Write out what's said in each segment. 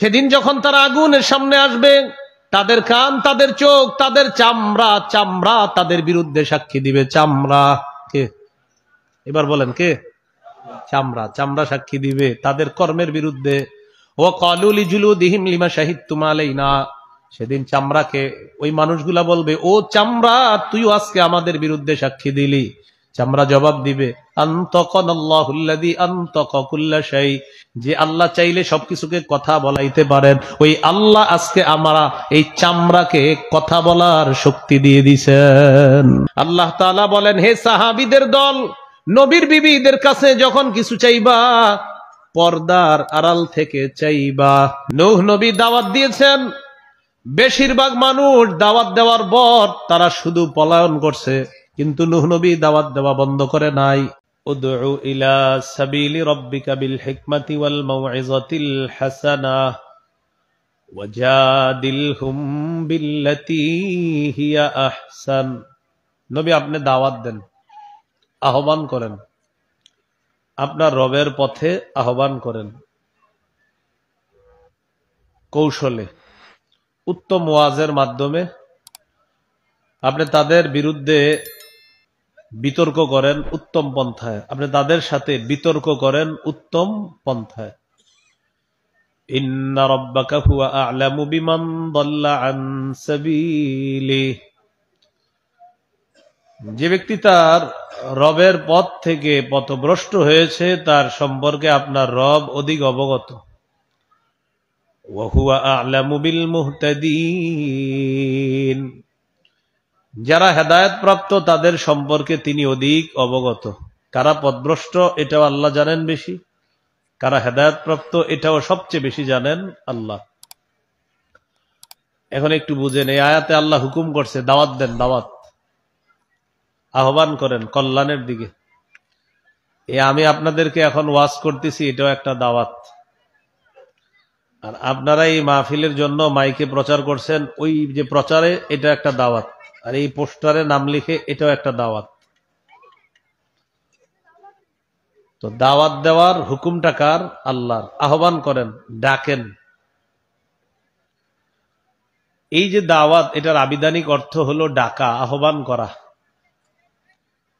সেদিন যখন তারা আগুনের সামনে আসবে, তাদের কান, তাদের চোখ, তাদের চামড়া, চামড়া তাদের বিরুদ্ধে সাক্ষী দিবে। চামড়া কে? এবার বলেন কে? চামড়া, চামড়া সাক্ষী দিবে তাদের কর্মের বিরুদ্ধে। ও ক্বালু লিজুলুদিহিম লিমা শাহিদতুম আলাইনা, সেদিন চামড়াকে ওই মানুষগুলা বলবে, ও চামড়া, তুইও আজকে আমাদের বিরুদ্ধে সাক্ষী দিলি। চামড়া জবাব দিবে, আনতাকানাল্লাহুল্লাযী আনতাকা কুল্লা শাই, যে আল্লাহ চাইলে সবকিছুকে কথা বলাইতে পারেন, ওই আল্লাহ আজকে আমরা এই চামড়াকে কথা বলার শক্তি দিয়ে দিয়েছেন। আল্লাহ তাআলা বলেন, হে সাহাবীদের দল, নবীর বিবিদের কাছে যখন কিছু চাইবা, পর্দার আড়াল থেকে চাইবা। নূহ নবী দাওয়াত দিয়েছেন, বেশিরভাগ মানুষ দাওয়াত দেওয়ার পর তারা শুধু পলায়ন করছে, কিন্তু নূহ নবী দাওয়াত দেওয়া বন্ধ করে নাই। উদউ ইলা সাবিলি রাব্বিকা বিল হিকমাতি ওয়াল মাউইযাতিল হাসানাহ ওয়াজাদিলহুম বিল্লাতী হিয়া আহসান। নবী আপনি দাওয়াত দেন, আহ্বান করেন, আপনার রবের পথে আহ্বান করেন, কৌশলে, উত্তম ওয়াজের মাধ্যমে আপনি তাদের বিরুদ্ধে বিতর্ক করেন উত্তম পন্থায়, আপনি তাদের সাথে বিতর্ক করেন উত্তম পন্থায়। ইন্না রাব্বাকা হুয়া আ'লামু বিমান দাল্লা আন সাবিলিহি, যে ব্যক্তি তার রবের পথ থেকে পথভ্রষ্ট হয়েছে তার সম্পর্কে আপনার রব অধিক অবগত। ওয়া হুয়া আ'লামু বিল মুহতাদিন, যারা হেদায়েত প্রাপ্ত তাদের সম্পর্কে তিনি অধিক অবগত। কারা পথভ্রষ্ট এটাও আল্লাহ জানেন বেশি, কারা হেদায়েত প্রাপ্ত এটাও সবচেয়ে বেশি জানেন আল্লাহ। এখন একটু বুঝেন, এই আয়াতে আল্লাহ হুকুম করছে দাওয়াত দেন, দাওয়াত, আহ্বান করেন কল্যাণের দিকে। আমি আপনাদেরকে এখন ওয়াজ করতেছি, এটাও একটা দাওয়াত। আর আপনারা এই মাহফিলের জন্য মাইকে প্রচার করছেন, ওই যে প্রচারে, এটা একটা দাওয়াত। আর এই পোস্টারে নাম লিখে, এটাও একটা দাওয়াত। তো দাওয়াত দেওয়ার হুকুমটা কার? আল্লাহর। আহ্বান করেন, ডাকেন। এই যে দাওয়াত, এটার আবিধানিক অর্থ হলো ডাকা, আহ্বান করা।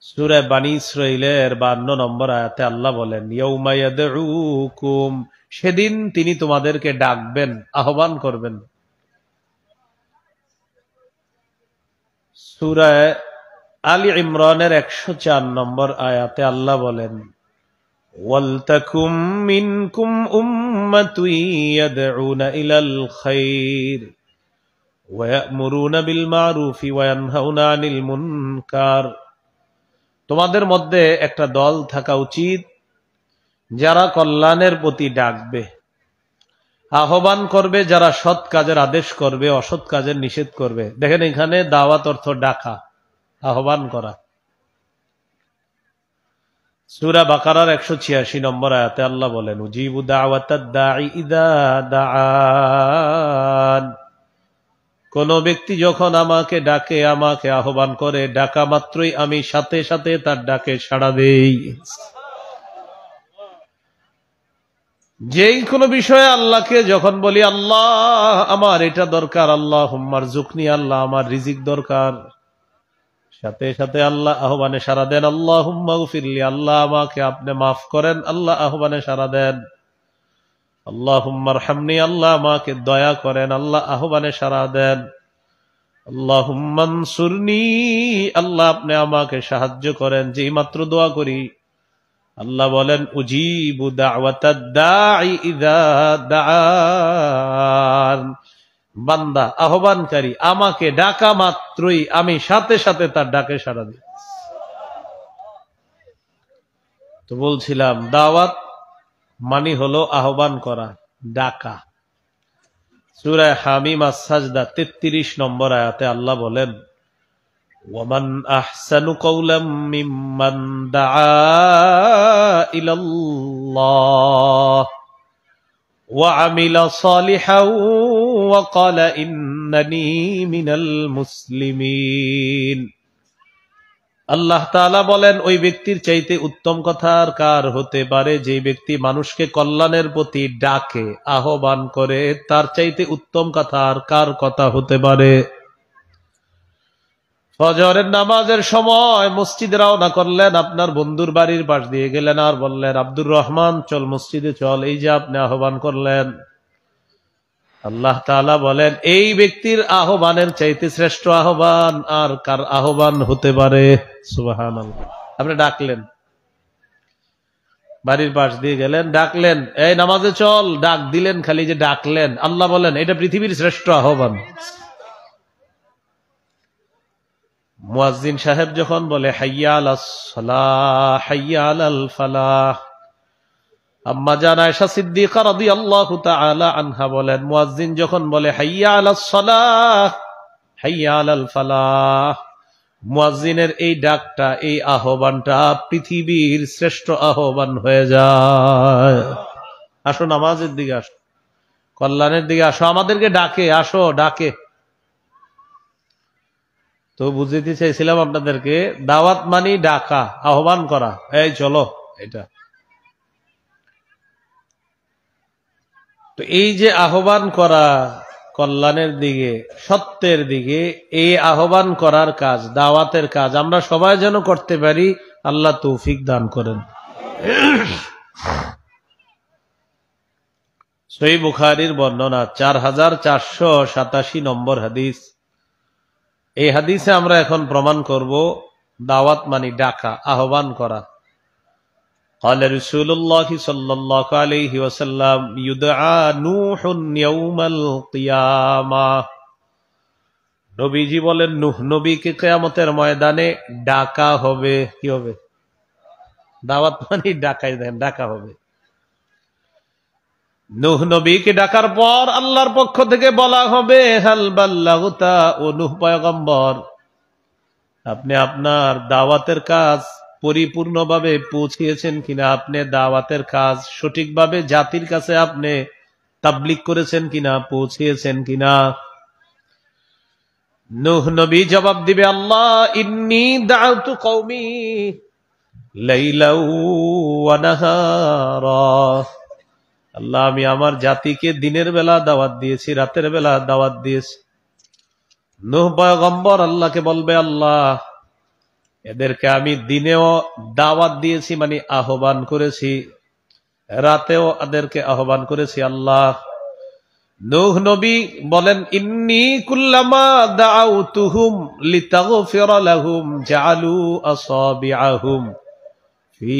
সূরা বানী ইসরাঈলের 52 নম্বর আয়াতে আল্লাহ বলেন, ইয়াউমা ইয়াদউকুম, সেদিন তিনি তোমাদেরকে ডাকবেন, আহ্বান করবেন। সূরা আলী ইমরানের 104 নম্বর আয়াতে আল্লাহ বলেন, ওয়ালতাকুম মিনকুম উম্মাতুন ইয়াদউনা ইলাল খায়র ওয়া ইয়া'মুরুনা বিল মা'রুফি ওয়া ইয়ানহাউনা আনিল মুনকার, তোমাদের মধ্যে একটা দল থাকা উচিত যারা কল্যাণের প্রতি ডাকবে, আহ্বান করবে, যারা সৎ কাজের আদেশ করবে, অসৎ কাজের নিষেধ করবে। দেখেন, এখানে দাওয়াত অর্থ ডাকা, আহ্বান করা। সূরা বাকারার 186 নম্বর আয়াতে আল্লাহ বলেন, উজিবু দাওয়াতাদ দাঈ ইযা দাআন, কোন ব্যক্তি যখন আমাকে ডাকে, আমাকে আহ্বান করে, ডাকা মাত্রই আমি সাথে সাথে তার ডাকে সাড়া দেই। যেই কোনো বিষয়ে আল্লাহকে যখন বলি, আল্লাহ আমার এটা দরকার, আল্লাহুম্মা রযুকনি, আল্লাহ আমার রিজিক দরকার, সাথে সাথে আল্লাহ আহ্বানে সাড়া দেন। আল্লাহুম্মা গফিরলি, আল্লাহ আমাকে আপনি মাফ করেন, আল্লাহ আহ্বানে সাড়া দেন। আল্লাহুম্মা রহমনি, আল্লাহ আমাকে দয়া করেন, আল্লাহ আহ্বানে সাড়া দেন। আল্লাহুম্মা আনসুরনি, আল্লাহ আপনি আমাকে সাহায্য করেন। যেই মাত্র দোয়া করি, আল্লাহ বলেন, উজিবু দাওয়াতাদ দাঈ ইযা দাআন, বান্দা আহ্বানকারী আমাকে ডাকা মাত্রই আমি সাথে সাথে তার ডাকে সাড়া দিই। তো বলছিলাম, দাওয়াত মানে হলো আহ্বান করা, ডাকা। সূরা হামিম আস-সাজদা 33 নম্বর আয়াতে আল্লাহ বলেন, ওয়ামান আহসানু কাওলাম মিম্মান দাআ ইলাল্লাহ ওয়া আমিলা সালিহান ওয়া ক্বালা ইন্নানী মিনাল মুসলিমিন। আল্লাহ তাআলা বলেন ওই ব্যক্তির চাইতে উত্তম কথা আর কার হতে পারে যে ব্যক্তি মানুষকে কল্যাণের প্রতি ডাকে, আহ্বান করে, তার চাইতে উত্তম কথা আর কার কথা হতে পারে। ফজরের নামাজের সময় মসজিদে রওনা করলেন, আপনার বন্ধুর বাড়ির পাশ দিয়ে গেলেন আর বললেন, আব্দুর রহমান চল মসজিদে চল, এই যে আপনি আহ্বান করলেন। আল্লাহ তাআলা বলেন এই ব্যক্তির আহ্বানের চাইতে শ্রেষ্ঠ আহ্বান আর কার আহ্বান হতে পারে? সুবহানাল্লাহ। আপনি ডাকলেন, বাড়ির পাশ দিয়ে গেলেন, ডাকলেন, এই নামাজে চল, ডাক দিলেন, খালি যে ডাকলেন। আল্লাহ বলেন এটা পৃথিবীর শ্রেষ্ঠ আহ্বান। মুয়াজ্জিন সাহেব যখন বলে হাইয়া আলাস সালাহ, হাইয়া আলাল ফালাহ, আম্মা জান আয়েশা সিদ্দিকা রাদিয়াল্লাহু তাআলা আনহা বলেন, মুয়াজ্জিন যখন বলে হাইয়া আলাস সালাহ, হাইয়া আলাল ফালাহ, মুয়াজ্জিনের এই ডাকটা, এই আহ্বানটা পৃথিবীর শ্রেষ্ঠ আহ্বান হয়ে যায়। আসো নামাজের দিকে আসো, কল্যাণের দিকে আসো, আমাদেরকে ডাকে, আসো ডাকে। তো বুঝতে চাইছিলাম আপনাদেরকে, দাওয়াত মানে ডাকা, আহ্বান করা, এই চলো, এটা। তো এই যে আহ্বান করা কল্যাণের দিকে, সত্যের দিকে, এই আহ্বান করার কাজ, দাওয়াতের কাজ আমরা সবাই যেন করতে পারি, আল্লাহ তৌফিক দান করেন। সহিহ বুখারীর বর্ণনা 4487 নম্বর হাদিস। এই হাদিসে আমরা এখন প্রমাণ করব দাওয়াত মানে ডাকা, আহ্বান করা। قال رسول الله صلى الله عليه وسلم يدعى نوح يوم القيامة। নবীজি বলেন নূহ নবীকে কিয়ামতের ময়দানে ডাকা হবে। কি হবে? দাওয়াত মানে ডাকাই দেন, ডাকা হবে। নূহ নবীকে ডাকার পর আল্লাহর পক্ষ থেকে বলা হবে, হাল বাল্লাগতা, ও নূহ পয়গম্বর আপনি আপনার দাওয়াতের কাজ পরিপূর্ণভাবে পৌঁছিয়েছেন কিনা, আপনি দাওয়াতের কাজ সঠিকভাবে জাতির কাছে আপনি তাবলীগ করেছেন কিনা, পৌঁছিয়েছেন কিনা। নূহ নবী জবাব দিবে, আল্লাহ ইন্নী দাউতু কওমি লাইলা ওয়া নাহারা, আল্লাহ আমি আমার জাতিকে দিনের বেলা দাওয়াত দিয়েছি, রাতের বেলা দাওয়াত দিয়েছি। নূহ পয়গম্বর আল্লাহকে বলবে, আল্লাহ এদেরকে আমি দিনেও দাওয়াত দিয়েছি মানে আহ্বান করেছি, রাতেও এদেরকে আহ্বান করেছি। আল্লাহ, নূহ নবী বলেন, ইন্নী কুল্লামা দাআউতুহুম লিতাগফিরা লাহুম জাআলু আসাবিআহুম ফি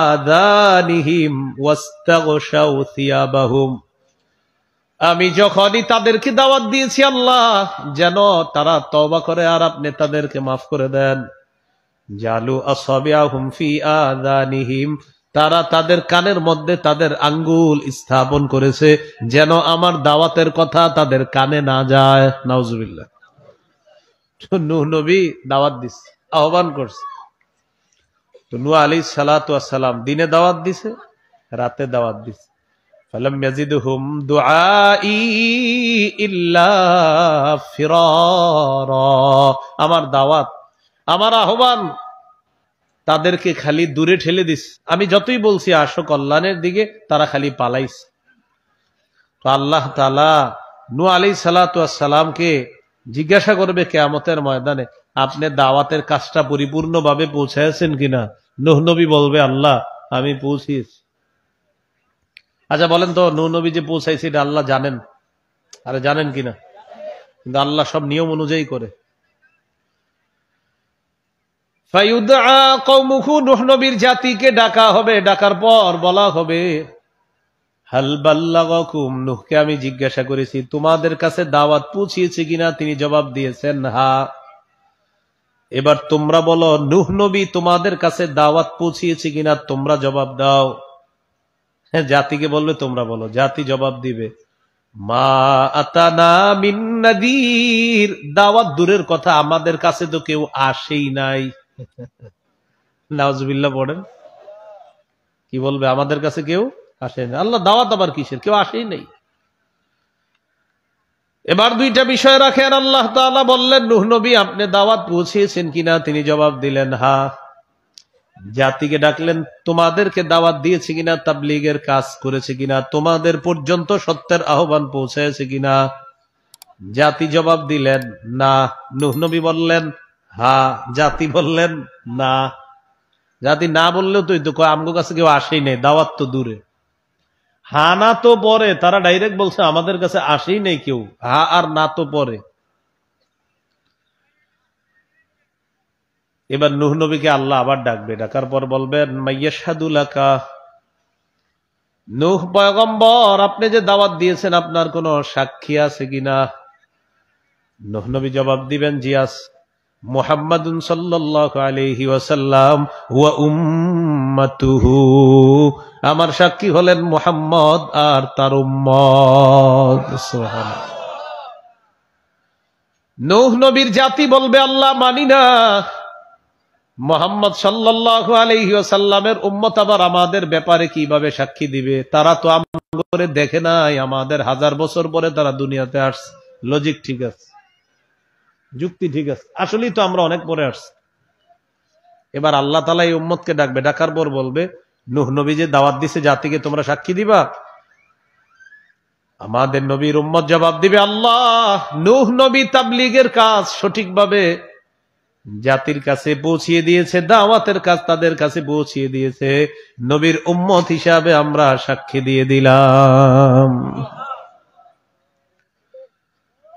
আযানিহিম ওয়াস্তাগশাউ থিয়াবাহুম। আমি যখনই তাদেরকে দাওয়াত দিয়েছি আল্লাহ যেন তারা তওবা করে আর আপনি তাদেরকে মাফ করে দেন। জালু আসাবিআহুম ফি আযানিহিম, তারা তাদের কানের মধ্যে তাদের আঙ্গুল স্থাপন করেছে যেন আমার দাওয়াতের কথা তাদের কানে না যায়। নাউজুবিল্লাহ। নূহ নবী দাওয়াত দিছে, আহ্বান করছে। তো নূহ আলাইহিস সালাতু ওয়াস সালাম দিনে দাওয়াত দিছে, রাতে দাওয়াত দিছে। ফালাম ইয়াজিদহুম দুআই ইল্লা ফিরারা, আমার দাওয়াত, আমার আহ্বান তাদেরকে খালি দূরে ঠেলে দিস। আমি যতই বলছি আসো কল্যাণের দিকে, তারা খালি পালাইছে। তো আল্লাহ তাআলা নূহ আলাইহিস সালাতু ওয়াস সালামকে জিজ্ঞাসা করবে কিয়ামতের ময়দানে, আপনি দাওয়াতের কাজটা পরিপূর্ণভাবে পৌঁছায়ছেন কিনা? নূহ নবী বলবে, আল্লাহ আমি পৌঁছিয়েছি। আচ্ছা বলেন তো, নূহ নবী যে পৌঁছাইছে এটা আল্লাহ জানেন? আরে জানেন কিনা? কিন্তু আল্লাহ সব নিয়ম অনুযায়ী করে। ফায়ুদআ কওমুহু, নূহ নবীর জাতিকে ডাকা হবে, ডাকার পর বলা হবে, হাল বাল্লাগাকুম, নূহকে আমি জিজ্ঞাসা করেছি তোমাদের কাছে দাওয়াত পৌঁছিয়েছে কিনা, তিনি জবাব দিয়েছেন হ্যাঁ। এবার তোমরা বলো নূহ নবী তোমাদের কাছে দাওয়াত পৌঁছিয়েছে কিনা, তোমরা জবাব দাও। হ্যাঁ, জাতিকে বলবে তোমরা বলো, জাতি জবাব দিবে, মা আতানা মিন নাযীর, দাওয়াত দূরের কথা আমাদের কাছে তো কেউ আসেই নাই। নাউজুবিল্লাহ পড়েন। কি বলবে? আমাদের কাছে কেউ আসে না। আল্লাহ দাওয়াত আবার কিসের? কেউ আসেই নাই। এবার দুইটা বিষয় রাখেন। আল্লাহ তাআলা বললেন, নূহ নবী আপনি দাওয়াত পৌঁছিয়েছেন কিনা? তিনি জবাব দিলেন হ্যাঁ। জাতিকে ডাকলেন, তোমাদেরকে দাওয়াত দিয়েছে কিনা, তাবলীগের কাজ করেছে কিনা, তোমাদের পর্যন্ত সত্যের আহ্বান পৌঁছেছে কিনা? জাতি জবাব দিলেন না। নূহ নবী বললেন হ্যাঁ। জাতি বললেন না। জাতি না বললেও তো আমগো কাছে কেউ আসেই নেই, দাওয়াত তো দূরে। হা না তো পরে, তারা ডাইরেক্ট বলছে আমাদের কাছে আসেই নেই কেউ। হা আর না তো পরে। এবার নূহ নবীকে আল্লাহ আবার ডাকবে, ডাকার পর বলবেন মাইয়াশহাদু লাকা, নূহ পয়গম্বর আপনি যে দাওয়াত দিয়েছেন আপনার কোনো সাক্ষী আছে কিনা? নূহ নবী জবাব দিবেন জি আছে। মুহাম্মাদুন সাল্লাল্লাহু আলাইহি ওয়াসাল্লাম ওয়া উম্মাতুহু, আমার সাক্ষী হলেন মুহাম্মদ আর তার উম্মত। সুবহানাল্লাহ। নূহ নবীর জাতি বলবে আল্লাহ মানি না। মুহাম্মদ সাল্লাল্লাহু আলাইহি ওয়াসাল্লামের উম্মত আবার আমাদের ব্যাপারে কিভাবে সাক্ষী দিবে? তারা তো আমাদের দেখে নাই, আমাদের 1000 বছর পরে তারা দুনিয়াতে আসছে। লজিক ঠিক আছে, যুক্তি ঠিক আছে, আসলেই তো আমরা অনেক পরে আসছি। এবার আল্লাহ তাআলা এই উম্মতকে ডাকবে, ডাকার পর বলবে নূহ নবী যে দাওয়াত দিছে জাতিকে তোমরা সাক্ষী দিবা? আমাদের নবীর উম্মত জবাব দিবে আল্লাহ, নূহ নবী তাবলীগের কাজ সঠিকভাবে জাতির কাছে পৌঁছিয়ে দিয়েছে, দাওয়াতের কাজ তাদের কাছে পৌঁছিয়ে দিয়েছে, নবীর উম্মত হিসাবে আমরা সাক্ষী দিয়ে দিলাম।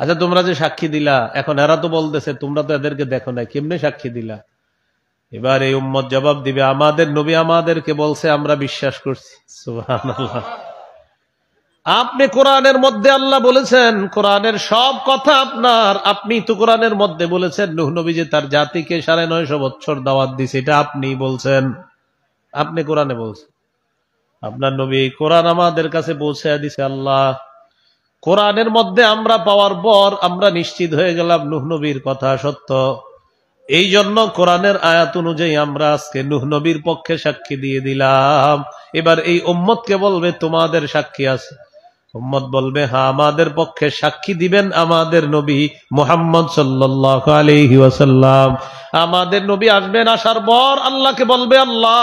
আচ্ছা তোমরা যে সাক্ষী দিলা, এখন এরা তো বলতেছে তোমরা তো এদেরকে দেখো না, কেমনে সাক্ষী দিলা? এবার এই উম্মত জবাব দিবে আমাদের নবী আমাদেরকে বলছে, আমরা বিশ্বাস করছি। সুবহানাল্লাহ। আপনি কোরআনের মধ্যে আল্লাহ বলেছেন, কোরআনের সব কথা আপনার, আপনি তো কোরআনের মধ্যে বলেছেন নূহ নবী যে তার জাতিকে 950 বছর দাওয়াত দিছে, এটা আপনি বলছেন, আপনি কোরআনে বলছেন। আপনার নবী কোরআন আমাদের কাছে পৌঁছে দিছে। আল্লাহ কোরআনের মধ্যে আমরা পাওয়ার পর আমরা নিশ্চিত হয়ে গেলাম নূহ নবীর কথা সত্য। এই জন্য কোরআনের আয়াত অনুযায়ী আমরা আজকে নূহ নবীর পক্ষে সাক্ষী দিয়ে দিলাম। এবার এই উম্মতকে বলবে তোমাদের সাক্ষী আছে? উম্মত বলবে হ্যাঁ, আমাদের পক্ষে সাক্ষী দিবেন আমাদের নবী মুহাম্মদ সাল্লাল্লাহু আলাইহি ওয়াসাল্লাম। আমাদের নবী আসবেন, আসার পর আল্লাহকে বলবে আল্লাহ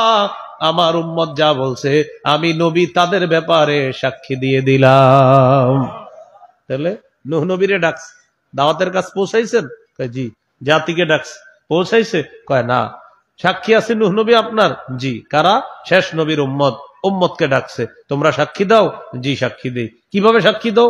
আমার উম্মত যা বলছে আমি নবী তাদের ব্যাপারে সাক্ষী দিয়ে দিলাম। তাহলে নূহ নবীরে ডাকছে, দাওয়াতের কাজ পৌঁছাইছেন? কয় জি। জাতিকে ডাকছে, পৌঁছাইছে? কয় না। সাক্ষী আছে নূহ নবী আপনার? জি। কারা? শেষ নবীর উম্মত। উম্মতকে ডাকছে, তোমরা সাক্ষী দাও? জি সাক্ষী দেই। কিভাবে সাক্ষী দাও?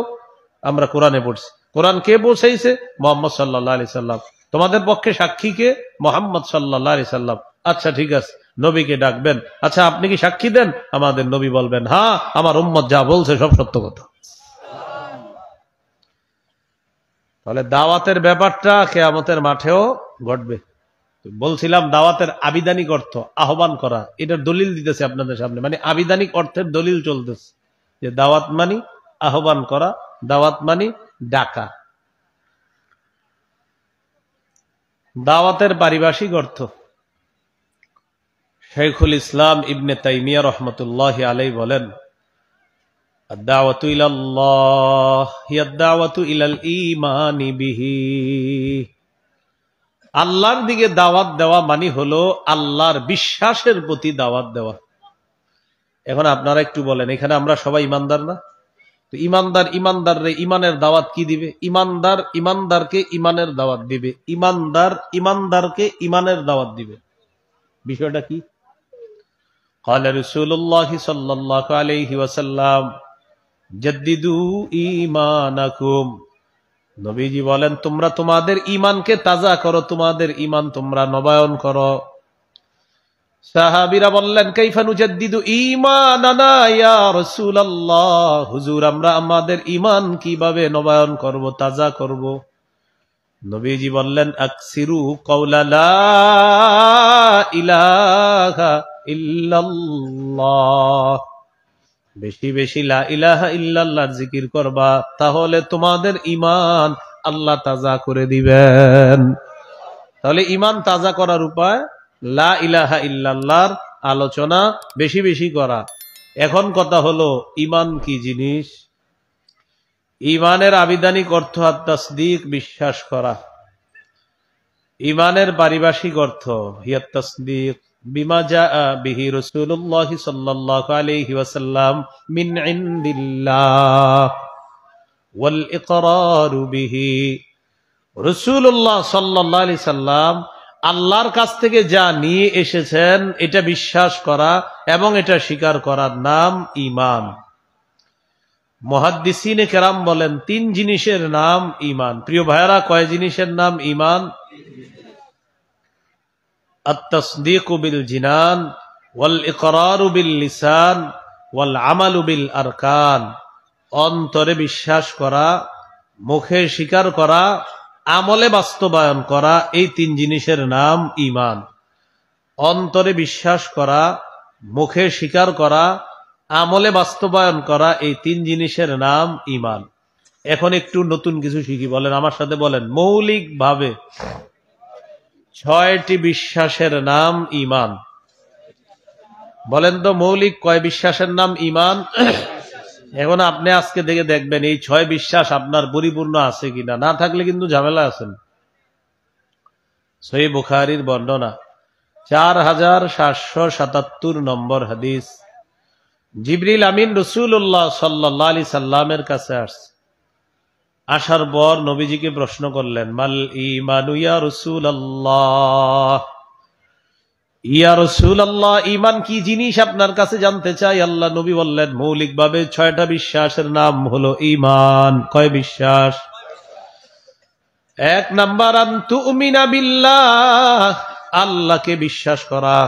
আমরা কোরআনে পড়ছি। কোরআন কে পৌঁছাইছে? মুহাম্মদ সাল্লাল্লাহু আলাইহি সাল্লাম। তোমাদের পক্ষে সাক্ষী কে? মুহাম্মদ সাল্লাল্লাহু আলাইহি সাল্লাম। আচ্ছা ঠিক আছে, নবীকে ডাকবেন, আচ্ছা আপনি কি সাক্ষী দেন? আমাদের নবী বলবেন হ্যাঁ, আমার উম্মত যা বলছে সব সত্য কথা। তাহলে দাওয়াতের ব্যাপারটা কিয়ামতের মাঠেও ঘটবে। বলছিলাম দাওয়াতের আবিধানিক অর্থ আহ্বান করা, এটার দলিল দিতেছে আপনাদের সামনে। মানে আবিধানিক অর্থের দলিল চলতেছে যে দাওয়াত মানি আহ্বান করা, দাওয়াত মানি ডাকা। দাওয়াতের পারিভাষিক অর্থ শাইখুল ইসলাম ইবনে তাইমিয়া রাহমাতুল্লাহি আলাইহি বলেন, আদ-দাওয়াতু ইলাল্লাহ হিয়া আদ-দাওয়াতু ইলাল ঈমানি বিহি। আল্লাহর দিকে দাওয়াত দেওয়া মানে হলো আল্লাহর বিশ্বাসের প্রতি দাওয়াত দেওয়া। এখন আপনারা একটু বলেন, এখানে আমরা সবাই ইমানদার না? তো ইমানদার রে ইমানের দাওয়াত কি দিবে? ইমানদারকে ইমানের দাওয়াত দিবে, ইমানদারকে ইমানের দাওয়াত দিবে। বিষয়টা কি? ক্বালা রাসূলুল্লাহ সাল্লাল্লাহু আলাইহি ওয়াসাল্লাম জাদ্দিদু ঈমানাকুম। নবীজি বলেন তোমরা তোমাদের ঈমানকে তাজা করো, তোমাদের ঈমান তোমরা নবায়ন করো। সাহাবীরা বললেন কাইফা নুজাদ্দিদু ঈমানানা ইয়া রাসূলুল্লাহ, হুজুর আমরা আমাদের ঈমান কিভাবে নবায়ন করব, তাজা করব? নবীজি বললেন আকসিরু কওলা লা ইলাহা ইল্লাল্লাহ, বেশি বেশি লা ইলাহা ইল্লাল্লাহর জিকির করবা, তাহলে তোমাদের ঈমান আল্লাহ তাজা করে দিবেন। তাহলে ঈমান তাজা করার উপায় লা ইলাহা ইল্লাল্লাহর আলোচনা বেশি বেশি করা। এখন কথা হলো ঈমান কি জিনিস? ইমানের আবিধানিক অর্থ আত-তাসদীক, বিশ্বাস করা। ইমানের পারিভাষিক অর্থ হিয়া তাসদীক বিমা জাআ বিহি রাসূলুল্লাহ সাল্লাল্লাহু আলাইহি ওয়াসাল্লাম মিন ইনদিল্লাহ ওয়াল ইকরারু বিহি। রাসূলুল্লাহ সাল্লাল্লাহু আলাইহি সাল্লাম আল্লাহর কাছ থেকে যা নিয়ে এসেছেন এটা বিশ্বাস করা এবং এটা স্বীকার করার নাম ঈমান। মুহাদ্দিসিনে কেরাম বলেন 3 জিনিসের নাম ঈমান। প্রিয় ভাইরা, কয় জিনিসের নাম ঈমান? আত-তাসদীকু বিল জিনান ওয়াল ইকরারু বিল লিসান ওয়াল আমালু বিল আরকান। অন্তরে বিশ্বাস করা, মুখে স্বীকার করা, আমলে বাস্তবায়ন করা, এই 3 জিনিসের নাম ঈমান। অন্তরে বিশ্বাস করা, মুখে স্বীকার করা, আমলে বাস্তবায়ন করা, এই 3 জিনিসের নাম ঈমান। এখন একটু নতুন কিছু শিখি, বলেন আমার সাথে বলেন। মৌলিকভাবে 6টি বিশ্বাসের নাম ঈমান। বলেন তো মৌলিক কয় বিশ্বাসের নাম ঈমান? এখন আপনি আজকে দেখে দেখবেন এই 6 বিশ্বাস আপনার পরিপূর্ণ আছে কিনা। না থাকলে কিন্তু ঝামেলা আছেন। সহিহ বুখারীর বর্ণনা 4777 নম্বর হাদিস। জিবরিল আমিন রাসূলুল্লাহ সাল্লাল্লাহু আলাইহি সাল্লামের কাছে আসছে। আসার পর নবীজিকে প্রশ্ন করলেন, মাল ঈমানু ইয়া রাসূলুল্লাহ, ইয়া রাসূলুল্লাহ, ঈমান কি জিনিস আপনার কাছে জানতে চাই। আল্লাহ নবী বললেন, মৌলিকভাবে 6টা বিশ্বাসের নাম হলো ঈমান। কয় বিশ্বাস? 1 নাম্বার আন তুমিনা বিল্লাহ, আল্লাহকে বিশ্বাস করা।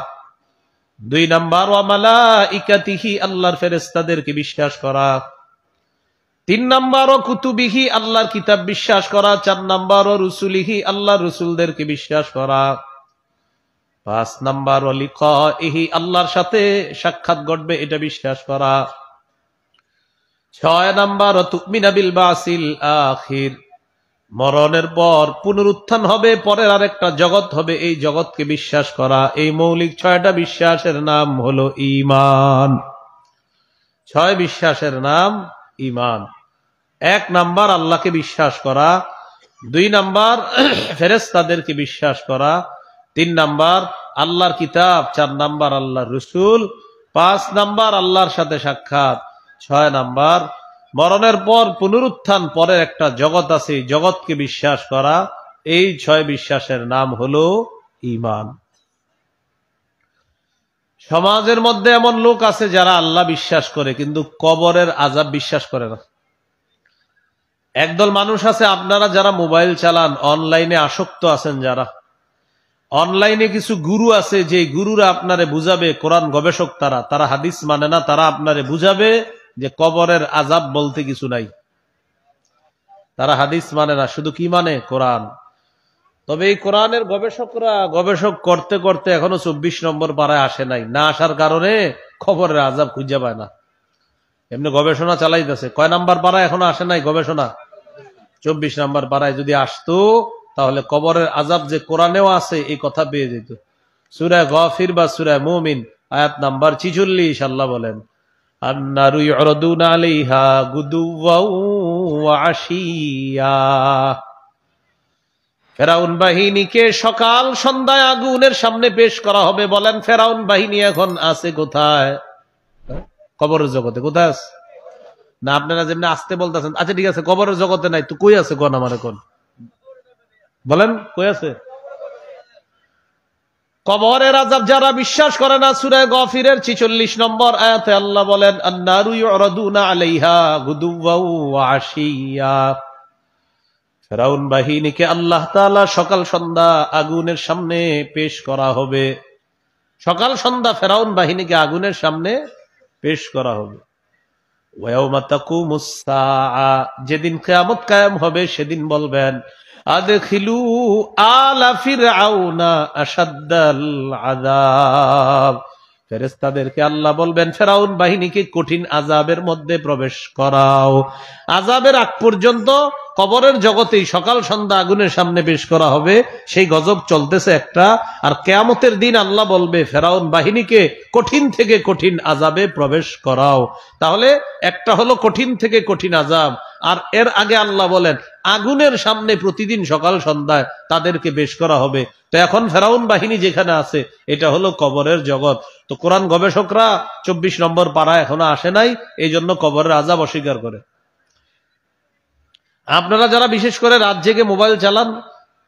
2 নাম্বার ওয়া মালাইকাতিহি, আল্লাহর ফেরেশতাদেরকে বিশ্বাস করা। 3 নাম্বার ও কুতুবিহি, আল্লাহর কিতাব বিশ্বাস করা। 4 নাম্বার ও রুসুলিহি, আল্লাহর রসুলদেরকে বিশ্বাস করা। 5 নাম্বার ও লিকাইহি, আল্লাহর সাথে সাক্ষাৎ ঘটবে এটা বিশ্বাস করা। 6 নাম্বার ও তুমিনা বিল বাসিল আখির, মরণের পর পুনরুত্থান হবে, পরের আরেকটা জগৎ হবে, এই জগৎকে বিশ্বাস করা। এই মৌলিক 6টা বিশ্বাসের নাম হলো ঈমান। 6 বিশ্বাসের নাম ঈমান। 1 নাম্বার আল্লাহকে বিশ্বাস করা, 2 নাম্বার ফেরেশতাদেরকে বিশ্বাস করা, 3 নাম্বার আল্লাহর কিতাব, 4 নাম্বার আল্লাহর রসুল, 5 নাম্বার আল্লাহর সাথে সাক্ষাৎ, 6 নাম্বার মরণের পর পুনরুত্থান, পরের একটা জগৎ আছে, এই জগৎকে বিশ্বাস করা। এই 6 বিশ্বাসের নাম হলো ঈমান। সমাজের মধ্যে এমন লোক আছে যারা আল্লাহ বিশ্বাস করে কিন্তু কবরের আযাব বিশ্বাস করে না। একদল মানুষ আছে, আপনারা যারা মোবাইল চালান, অনলাইনে আসক্ত আছেন যারা, অনলাইনে কিছু গুরু আছে যে গুরুরা আপনারে বুঝাবে, কোরআন গবেষক তারা হাদিস মানে না, তারা আপনারে বুঝাবে যে কবরের আযাব বলতে কিছু নাই। তারা হাদিস মানে না, শুধু কি মানে? কোরআন। তবে এই কোরআনের গবেষকরা গবেষক করতে করতে এখনো 24 নম্বর পাড়ায় আসে নাই। না আসার কারণে কবরের আযাব খুঁজে পায় না। এমনি গবেষণা চালাইতেছে। কয় নাম্বার পাড়ায় এখনো আসে নাই গবেষণা? 24 নাম্বার পাড়ায় যদি আসতো তাহলে কবরের আযাব যে কোরআনেও আছে এই কথা পেয়ে যেত। সূরা গাফির বা সূরা মুমিন আয়াত নাম্বার 46 আল্লাহ বলেন, আন্নারু ইউরাদুনা আলাইহা গুদুওয়া ওয়া আশিয়া। ফেরাউন বাহিনীকে সকাল সন্ধ্যায় আগুনের সামনে পেশ করা হবে। বলেন ফেরাউন বাহিনী এখন আছে কোথায়? কবরের জগতে। কোথায় আছে? না আপনারা যেমনি আসতে বলতেছেন, আচ্ছা ঠিক আছে কবরের জগতে নাই তো কই আছে? কোন আমার কোন বলেন কই আছে? কবরের আযাব যারা বিশ্বাস করে না, সূরা গাফিরের 46 নম্বর আয়াতে আল্লাহ বলেন, আন্নারু ইউরাদুনা আলাইহা গুদুওয়া ওয়া আশিয়া। ফেরাউন বাহিনীকে আল্লাহ তাআলা সকাল সন্ধ্যা আগুনের সামনে পেশ করা হবে। সকাল সন্ধ্যা ফেরাউন বাহিনীকে আগুনের সামনে পেশ করা হবে। ওয়া ইয়াউমা তাকুমুস সাআ, যেদিন কিয়ামত কায়েম হবে সেদিন বলবেন, আদখিলু আলা ফিরআউনা আশাদ্দাল আযাব। ফেরেশতাদেরকে আল্লাহ বলবেন, ফেরাউন বাহিনীকে কঠিন আযাবের মধ্যে প্রবেশ করাও। আযাবের আগ পর্যন্ত কবরের জগতেই সকাল সন্ধ্যা আগুনের সামনে পেশ করা হবে। সেই গজব চলতেছে একটা। আর কিয়ামতের দিন আল্লাহ বলবে ফেরাউন বাহিনীকে কঠিন থেকে কঠিন আযাবে প্রবেশ করাও। তাহলে একটা হলো কঠিন থেকে কঠিন আযাব, আর এর আগে আল্লাহ বলেন আগুনের সামনে প্রতিদিন সকাল সন্ধ্যায় তাদেরকে বেশ করা হবে। তো এখন ফেরাউন বাহিনী যেখানে আছে এটা হলো কবরের জগৎ। তো কোরআন গবেষকরা 24 নম্বর পারা এখনো আসে নাই, এই জন্য কবরের আযাব অস্বীকার করে। আপনারা যারা বিশেষ করে রাত জেগে মোবাইল চালান,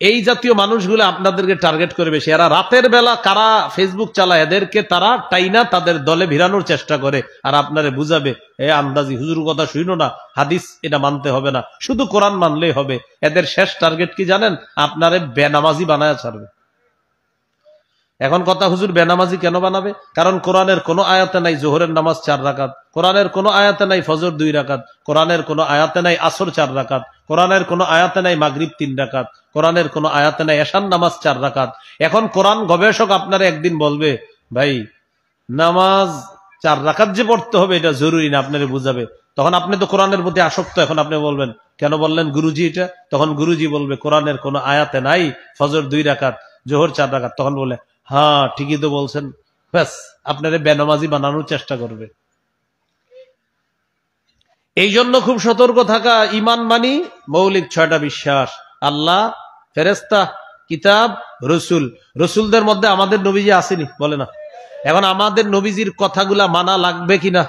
এই জাতীয় মানুষগুলো আপনাদেরকে টার্গেট করে বেশি। এরা রাতের বেলা কারা ফেসবুক চালায় এদেরকে তারা টাইনা তাদের দলে ভিড়ানোর চেষ্টা করে, আর আপনারে বুঝাবে এ আন্দাজি হুজুর কথা শুনো না, হাদিস এটা মানতে হবে না, শুধু কোরআন মানলেই হবে। এদের শেষ টার্গেট কি জানেন? আপনারে বেনামাজি বানায় ছাড়বে। এখন কথা, হুজুর বেনামাজি কেন বানাবে? কারণ কোরআনের কোন আয়াতে নাই জোহরের নামাজ 4 রাকাত, কোরআনের কোন আয়াতে নাই ফজর 2 রাকাত, কোরআনের কোন আয়াতে নাই আসর 4 রাকাত, কোরআনের কোন আয়াতে নাই মাগরিব 3 রাকাত, কোরআনের কোন আয়াতে নাই এশার নামাজ 4 রাকাত। এখন কোরআন গবেষক আপনারা একদিন বলবে ভাই নামাজ 4 রাকাত যে পড়তে হবে এটা জরুরি না, আপনারে বুঝাবে। তখন আপনি তো কোরআনের প্রতি আসক্ত, এখন আপনি বলবেন কেন বললেন গুরুজি এটা? তখন গুরুজি বলবে কোরআনের কোন আয়াতে নাই ফজর 2 রাকাত, জোহর 4 রাকাত। তখন বলে হ্যাঁ ঠিকই তো বলছেন, ব্যাস আপনারে বেনামাজি বানানোর চেষ্টা করবে। এই জন্য খুব সতর্ক থাকা। ঈমান মানি মৌলিক 6টা বিশ্বাস: আল্লাহ, ফেরেশতা, কিতাব, রসুল। রসুলদের মধ্যে আমাদের নবীজি আসেনি, বলে না? এখন আমাদের নবীজির কথাগুলা মানা লাগবে কিনা?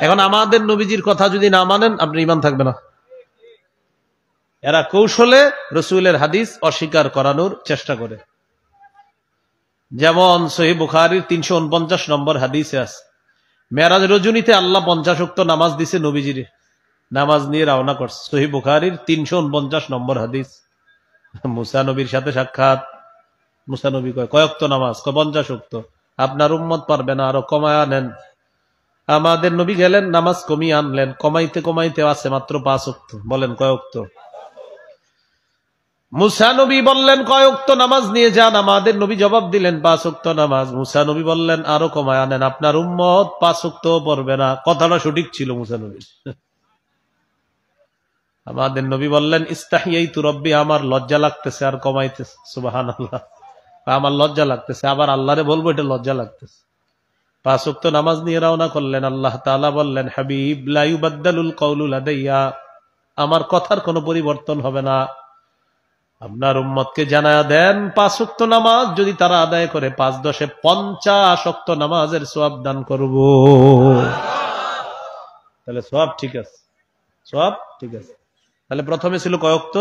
এখন আমাদের নবীজির কথা যদি না মানেন আপনার ঈমান থাকবে না। এরা কৌশলে রসুলের হাদিস অস্বীকার করানোর চেষ্টা করে। যেমন সহিহ বুখারীর 349 নম্বর হাদিসে আছে, মেরাজ রজনীতে আল্লাহ 50 ওয়াক্ত নামাজ দিছে নবীজির, নামাজ নিয়ে রওনা করছে। সহিহ বুখারীর 349 নম্বর হাদিস। মুসা নবীর সাথে সাক্ষাৎ। মুসা নবী কয় ওয়াক্ত নামাজ? 50 ওয়াক্ত। আপনার উম্মত পারবে না, আরো কমায় আনেন। আমাদের নবী গেলেন, নামাজ কমিয়ে আনলেন, কমাইতে কমাইতে আছে মাত্র 5 ওয়াক্ত। বলেন কয় ওয়াক্ত? মুসা নবী বললেন কয় ওয়াক্ত নামাজ নিয়ে যান? আমাদের নবী জবাব দিলেন 5 ওয়াক্ত নামাজ। মুসা নবী বললেন আরো কমায় আনেন, আপনার উম্মত 5 ওয়াক্ত পড়বে না। কথাটা সঠিক ছিল মুসা নবীর। আমাদের নবী বললেন ইস্তাহিয়াইতু রব্বি, আমার লজ্জা লাগতেছে আর কমাইতেছে। সুবহানাল্লাহ, আমার লজ্জা লাগতেছে, আবার আল্লাহরে বলবো এটা লজ্জা লাগতেছে। 5 ওয়াক্ত নামাজ নিয়ে রওনা করলেন। আল্লাহ তাআলা বললেন হাবিব লা ইউবাদদালুল কাউলু লাদাইয়া, আমার কথার কোনো পরিবর্তন হবে না। আপনার উম্মতকে জানায়া দেন 5 ওয়াক্ত নামাজ যদি তারা আদায় করে 5 10 50 ওয়াক্ত নামাজের সওয়াব দান করব। তাহলে সওয়াব ঠিক আছে, সওয়াব ঠিক আছে। তাহলে প্রথমে ছিল কয় ওয়াক্ত?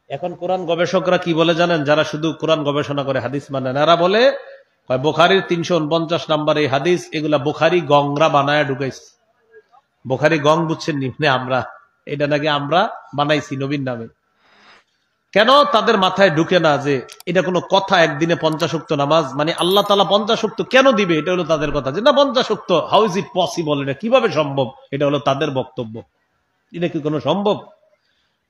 এখন কোরআন গবেষকরা কি বলে জানেন? যারা শুধু কোরআন গবেষণা করে হাদিস মানে না, এরা বলে বুখারীর 349 নম্বর এই হাদিস, এগুলা বুখারী গংরা বানায়া ঢুকাইছে। বুখারী গং বুঝছেন নি? আমরা এটা নাকি আমরা বানাইছি নবীর নামে। কেন তাদের মাথায় ঢুকে না যে এটা কোনো কথা? একদিনে 50 ওয়াক্ত নামাজ মানে আল্লাহ তাআলা 50 ওয়াক্ত কেন দিবে? এটা হলো তাদের কথা, যে না 50 ওয়াক্ত হাউ ইজ ইট পসিবল, এটা কিভাবে সম্ভব? এটা হলো তাদের বক্তব্য। এটা কি কোনো সম্ভব?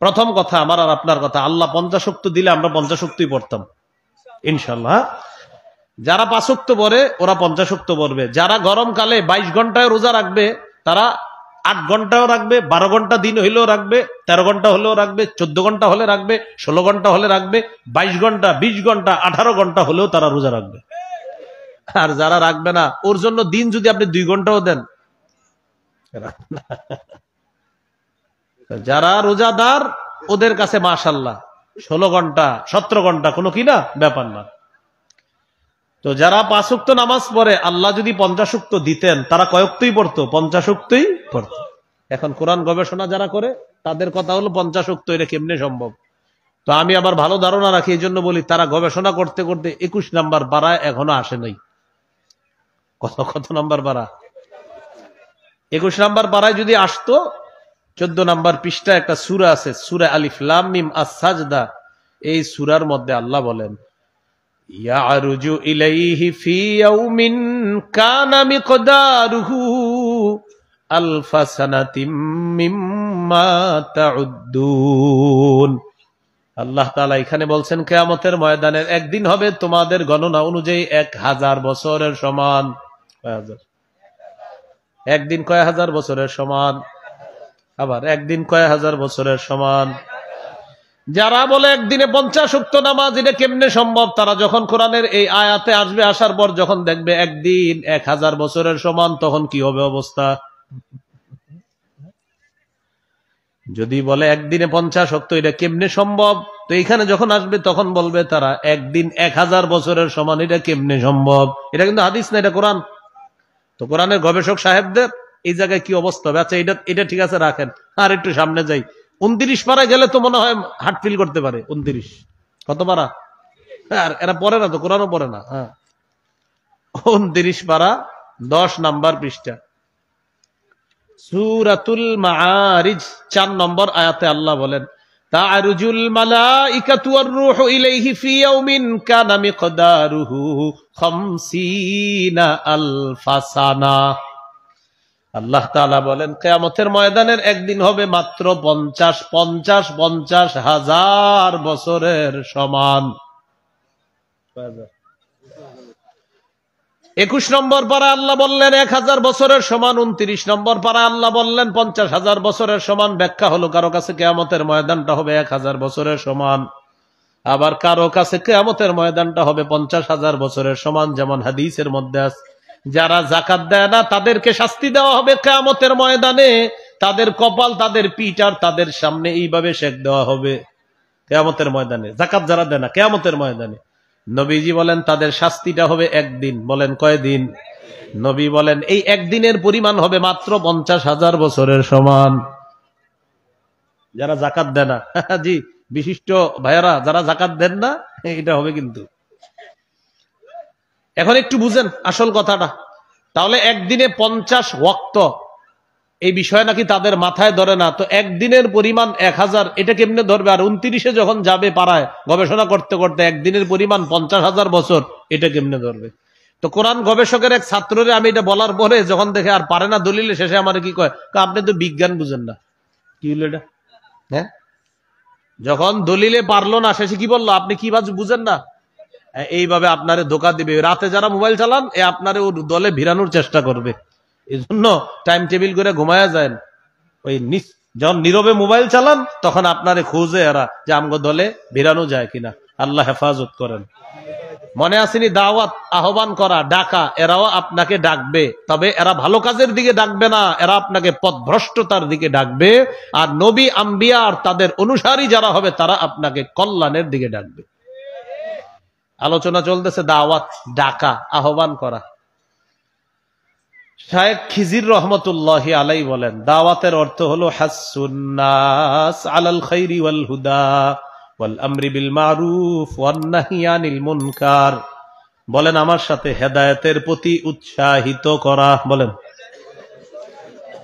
প্রথম কথা, আমার আর আপনার কথা, আল্লাহ 50 ওয়াক্ত দিলে আমরা 50 ওয়াক্তই পড়তাম ইনশাআল্লাহ। যারা 5 ওয়াক্ত পড়ে ওরা 50 ওয়াক্ত পড়বে। যারা গরমকালে 22 ঘন্টায় রোজা রাখবে তারা 8 ঘন্টাও রাখবে, 12 ঘন্টা দিন হইলেও রাখবে, 13 ঘন্টা হলেও রাখবে, 14 ঘন্টা হলে রাখবে, 16 ঘন্টা হলে রাখবে, 22 ঘন্টা, 20 ঘন্টা, 18 ঘন্টা হলেও তারা রোজা রাখবে। আর যারা রাখবে না, ওর জন্য দিন যদি আপনি 2 ঘন্টাও দেন, যারা রোজাদার ওদের কাছে মাশাআল্লাহ 16 ঘন্টা 17 ঘন্টা কোনো কি না ব্যাপার না। তো যারা 5 ওয়াক্ত নামাজ পড়ে, আল্লাহ যদি 50 ওয়াক্ত দিতেন তারা কয় ওয়াক্তই পড়তো? 50 ওয়াক্তই পড়তো। এখন কোরআন গবেষণা যারা করে তাদের কথা হলো 50 ওয়াক্ত, এটা কেমনে সম্ভব? তো আমি আবার ভালো ধারণা রাখি, এই জন্য বলি তারা গবেষণা করতে করতে 21 নাম্বার পারায় এখনো আসে নাই। কত নাম্বার পারা? 21 নাম্বার পারায় যদি আসতো, 14 নাম্বার পৃষ্ঠায় একটা সূরা আছে, সূরা আলিফ লাম মিম আস-সাজদা। এই সূরার মধ্যে আল্লাহ বলেন ইয়ারুজু ইলাইহি ফি ইয়াউমিন কানা মিকদারুহু আলফা সানাতিম মিম্মা তাউদ্দুন। আল্লাহ তাআলা এখানে বলছেন কিয়ামতের ময়দানের একদিন হবে তোমাদের গণনা অনুযায়ী 1000 বছরের সমান। একদিন কয় হাজার বছরের সমান? আবার একদিন কয় হাজার বছরের সমান? যারা বলে একদিনে 50 ওয়াক্ত নামাজ, এটা কেমনে সম্ভব? তারা যখন কোরআনের এই আয়াতে আসবে, আসার পর যখন দেখবে একদিন 1000 বছরের সমান, তখন কি হবে অবস্থা? যদি বলে একদিনে 50 ওয়াক্ত, এটা কেমনে সম্ভব? তো এখানে যখন আসবে তখন বলবে তারা একদিন 1000 বছরের সমান, এটা কেমনে সম্ভব? এটা কিন্তু হাদিস না, এটা কোরআন। তো কোরআনের গবেষক সাহেবদের এই জায়গায় কি অবস্থা হবে? আচ্ছা, এটা ঠিক আছে, রাখেন। আর একটু সামনে যাই, 29 পারায় গেলে তো মনে হয় হার্ট ফিল করতে পারে। 29 কত পারা? আর এরা পড়ে না তো, কোরআনও পড়ে না। হ্যাঁ, 29 পারা 10 নাম্বার পৃষ্ঠা, সূরাতুল মাআরিজ 4 নম্বর আয়াতে আল্লাহ বলেন, তা'রুজুল মালাইকাতু ওয়ার রূহু ইলাইহি ফি ইয়াউমিন কানা মিকদারুহু 50 আলফা সানা। আল্লাহ তাআলা বলেন, কিয়ামতের ময়দানের একদিন হবে মাত্র 50,000 বছরের সমান। 21 নম্বর পারা আল্লাহ বললেন 1000 বছরের সমান। 29 নম্বর পারা আল্লাহ বললেন 50,000 বছরের সমান। ব্যাখ্যা হলো, কারো কাছে কিয়ামতের ময়দানটা হবে 1000 বছরের সমান, আবার কারো কাছে কিয়ামতের ময়দানটা হবে 50,000 বছরের সমান। যেমন হাদিসের মধ্যে আছে, যারা যাকাত দেয় না তাদেরকে শাস্তি দেওয়া হবে কিয়ামতের ময়দানে। তাদের কপাল, তাদের পিঠ আর তাদের সামনে এইভাবে শেক দেওয়া হবে কিয়ামতের ময়দানে। যাকাত যারা দেয় না কিয়ামতের ময়দানে, নবীজি বলেন তাদের শাস্তিটা হবে একদিন। বলেন কয়দিন? নবী বলেন এই একদিনের পরিমাণ হবে মাত্র 50,000 বছরের সমান। যারা যাকাত দেয় না, জি বিশিষ্ট ভাইয়ারা, যারা যাকাত দেন না, এটা হবে কিন্তু। এখন একটু বুঝেন আসল কথাটা। তাহলে একদিনে 50 ওয়াক্ত, এই বিষয় নাকি তাদের মাথায় ধরে না। তো একদিনের পরিমাণ 1000, এটা কেমনে ধরবে? আর 29-এ যখন যাবে পাড়ায় গবেষণা করতে করতে একদিনের পরিমাণ 50,000 বছর, এটা কেমনে ধরবে? তো কোরআন গবেষকের এক ছাত্ররে আমি এটা বলার পরে যখন দেখে আর পারে না দলিলে, শেষে আমার কি কয়, আপনি তো বিজ্ঞান বুঝেন না। কি হলো এটা? হ্যাঁ, যখন দলিলে পারলো না, শেষে কি বললো, আপনি কি বুঝেন না? এইভাবে আপনারে ধোকা দিবে। রাতে যারা মোবাইল চালান, আপনারে ওর দলে ভিড়ানোর চেষ্টা করবে। এই জন্য টাইম টেবিল করে ঘুমায়া যায়। ওই যখন নীরবে মোবাইল চালান তখন আপনারে খোঁজে এরা যে আমগো দলে ভিড়ানো যায় কিনা। আল্লাহ হেফাজত করেন। মনে আসেনি দাওয়াত, আহ্বান করা, ডাকা, এরাও আপনাকে ডাকবে, তবে এরা ভালো কাজের দিকে ডাকবে না, এরা আপনাকে পথভ্রষ্টতার দিকে ডাকবে। আর নবী আম্বিয়া আর তাদের অনুসারী যারা হবে তারা আপনাকে কল্যাণের দিকে ডাকবে। আলোচনা চলতেছে দাওয়াত, ডাকা, আহ্বান করা। শায়েখ খিজির রহমতুল্লাহি আলাই বলেন, দাওয়াতের অর্থ হলো হাসসুন নাস আলাল খাইরি ওয়াল হুদা ওয়াল আমরি বিল মারুফ ওয়ান নাহি আনিল মুনকার। বলেন আমার সাথে, হেদায়েতের প্রতি উৎসাহিত করা। বলেন,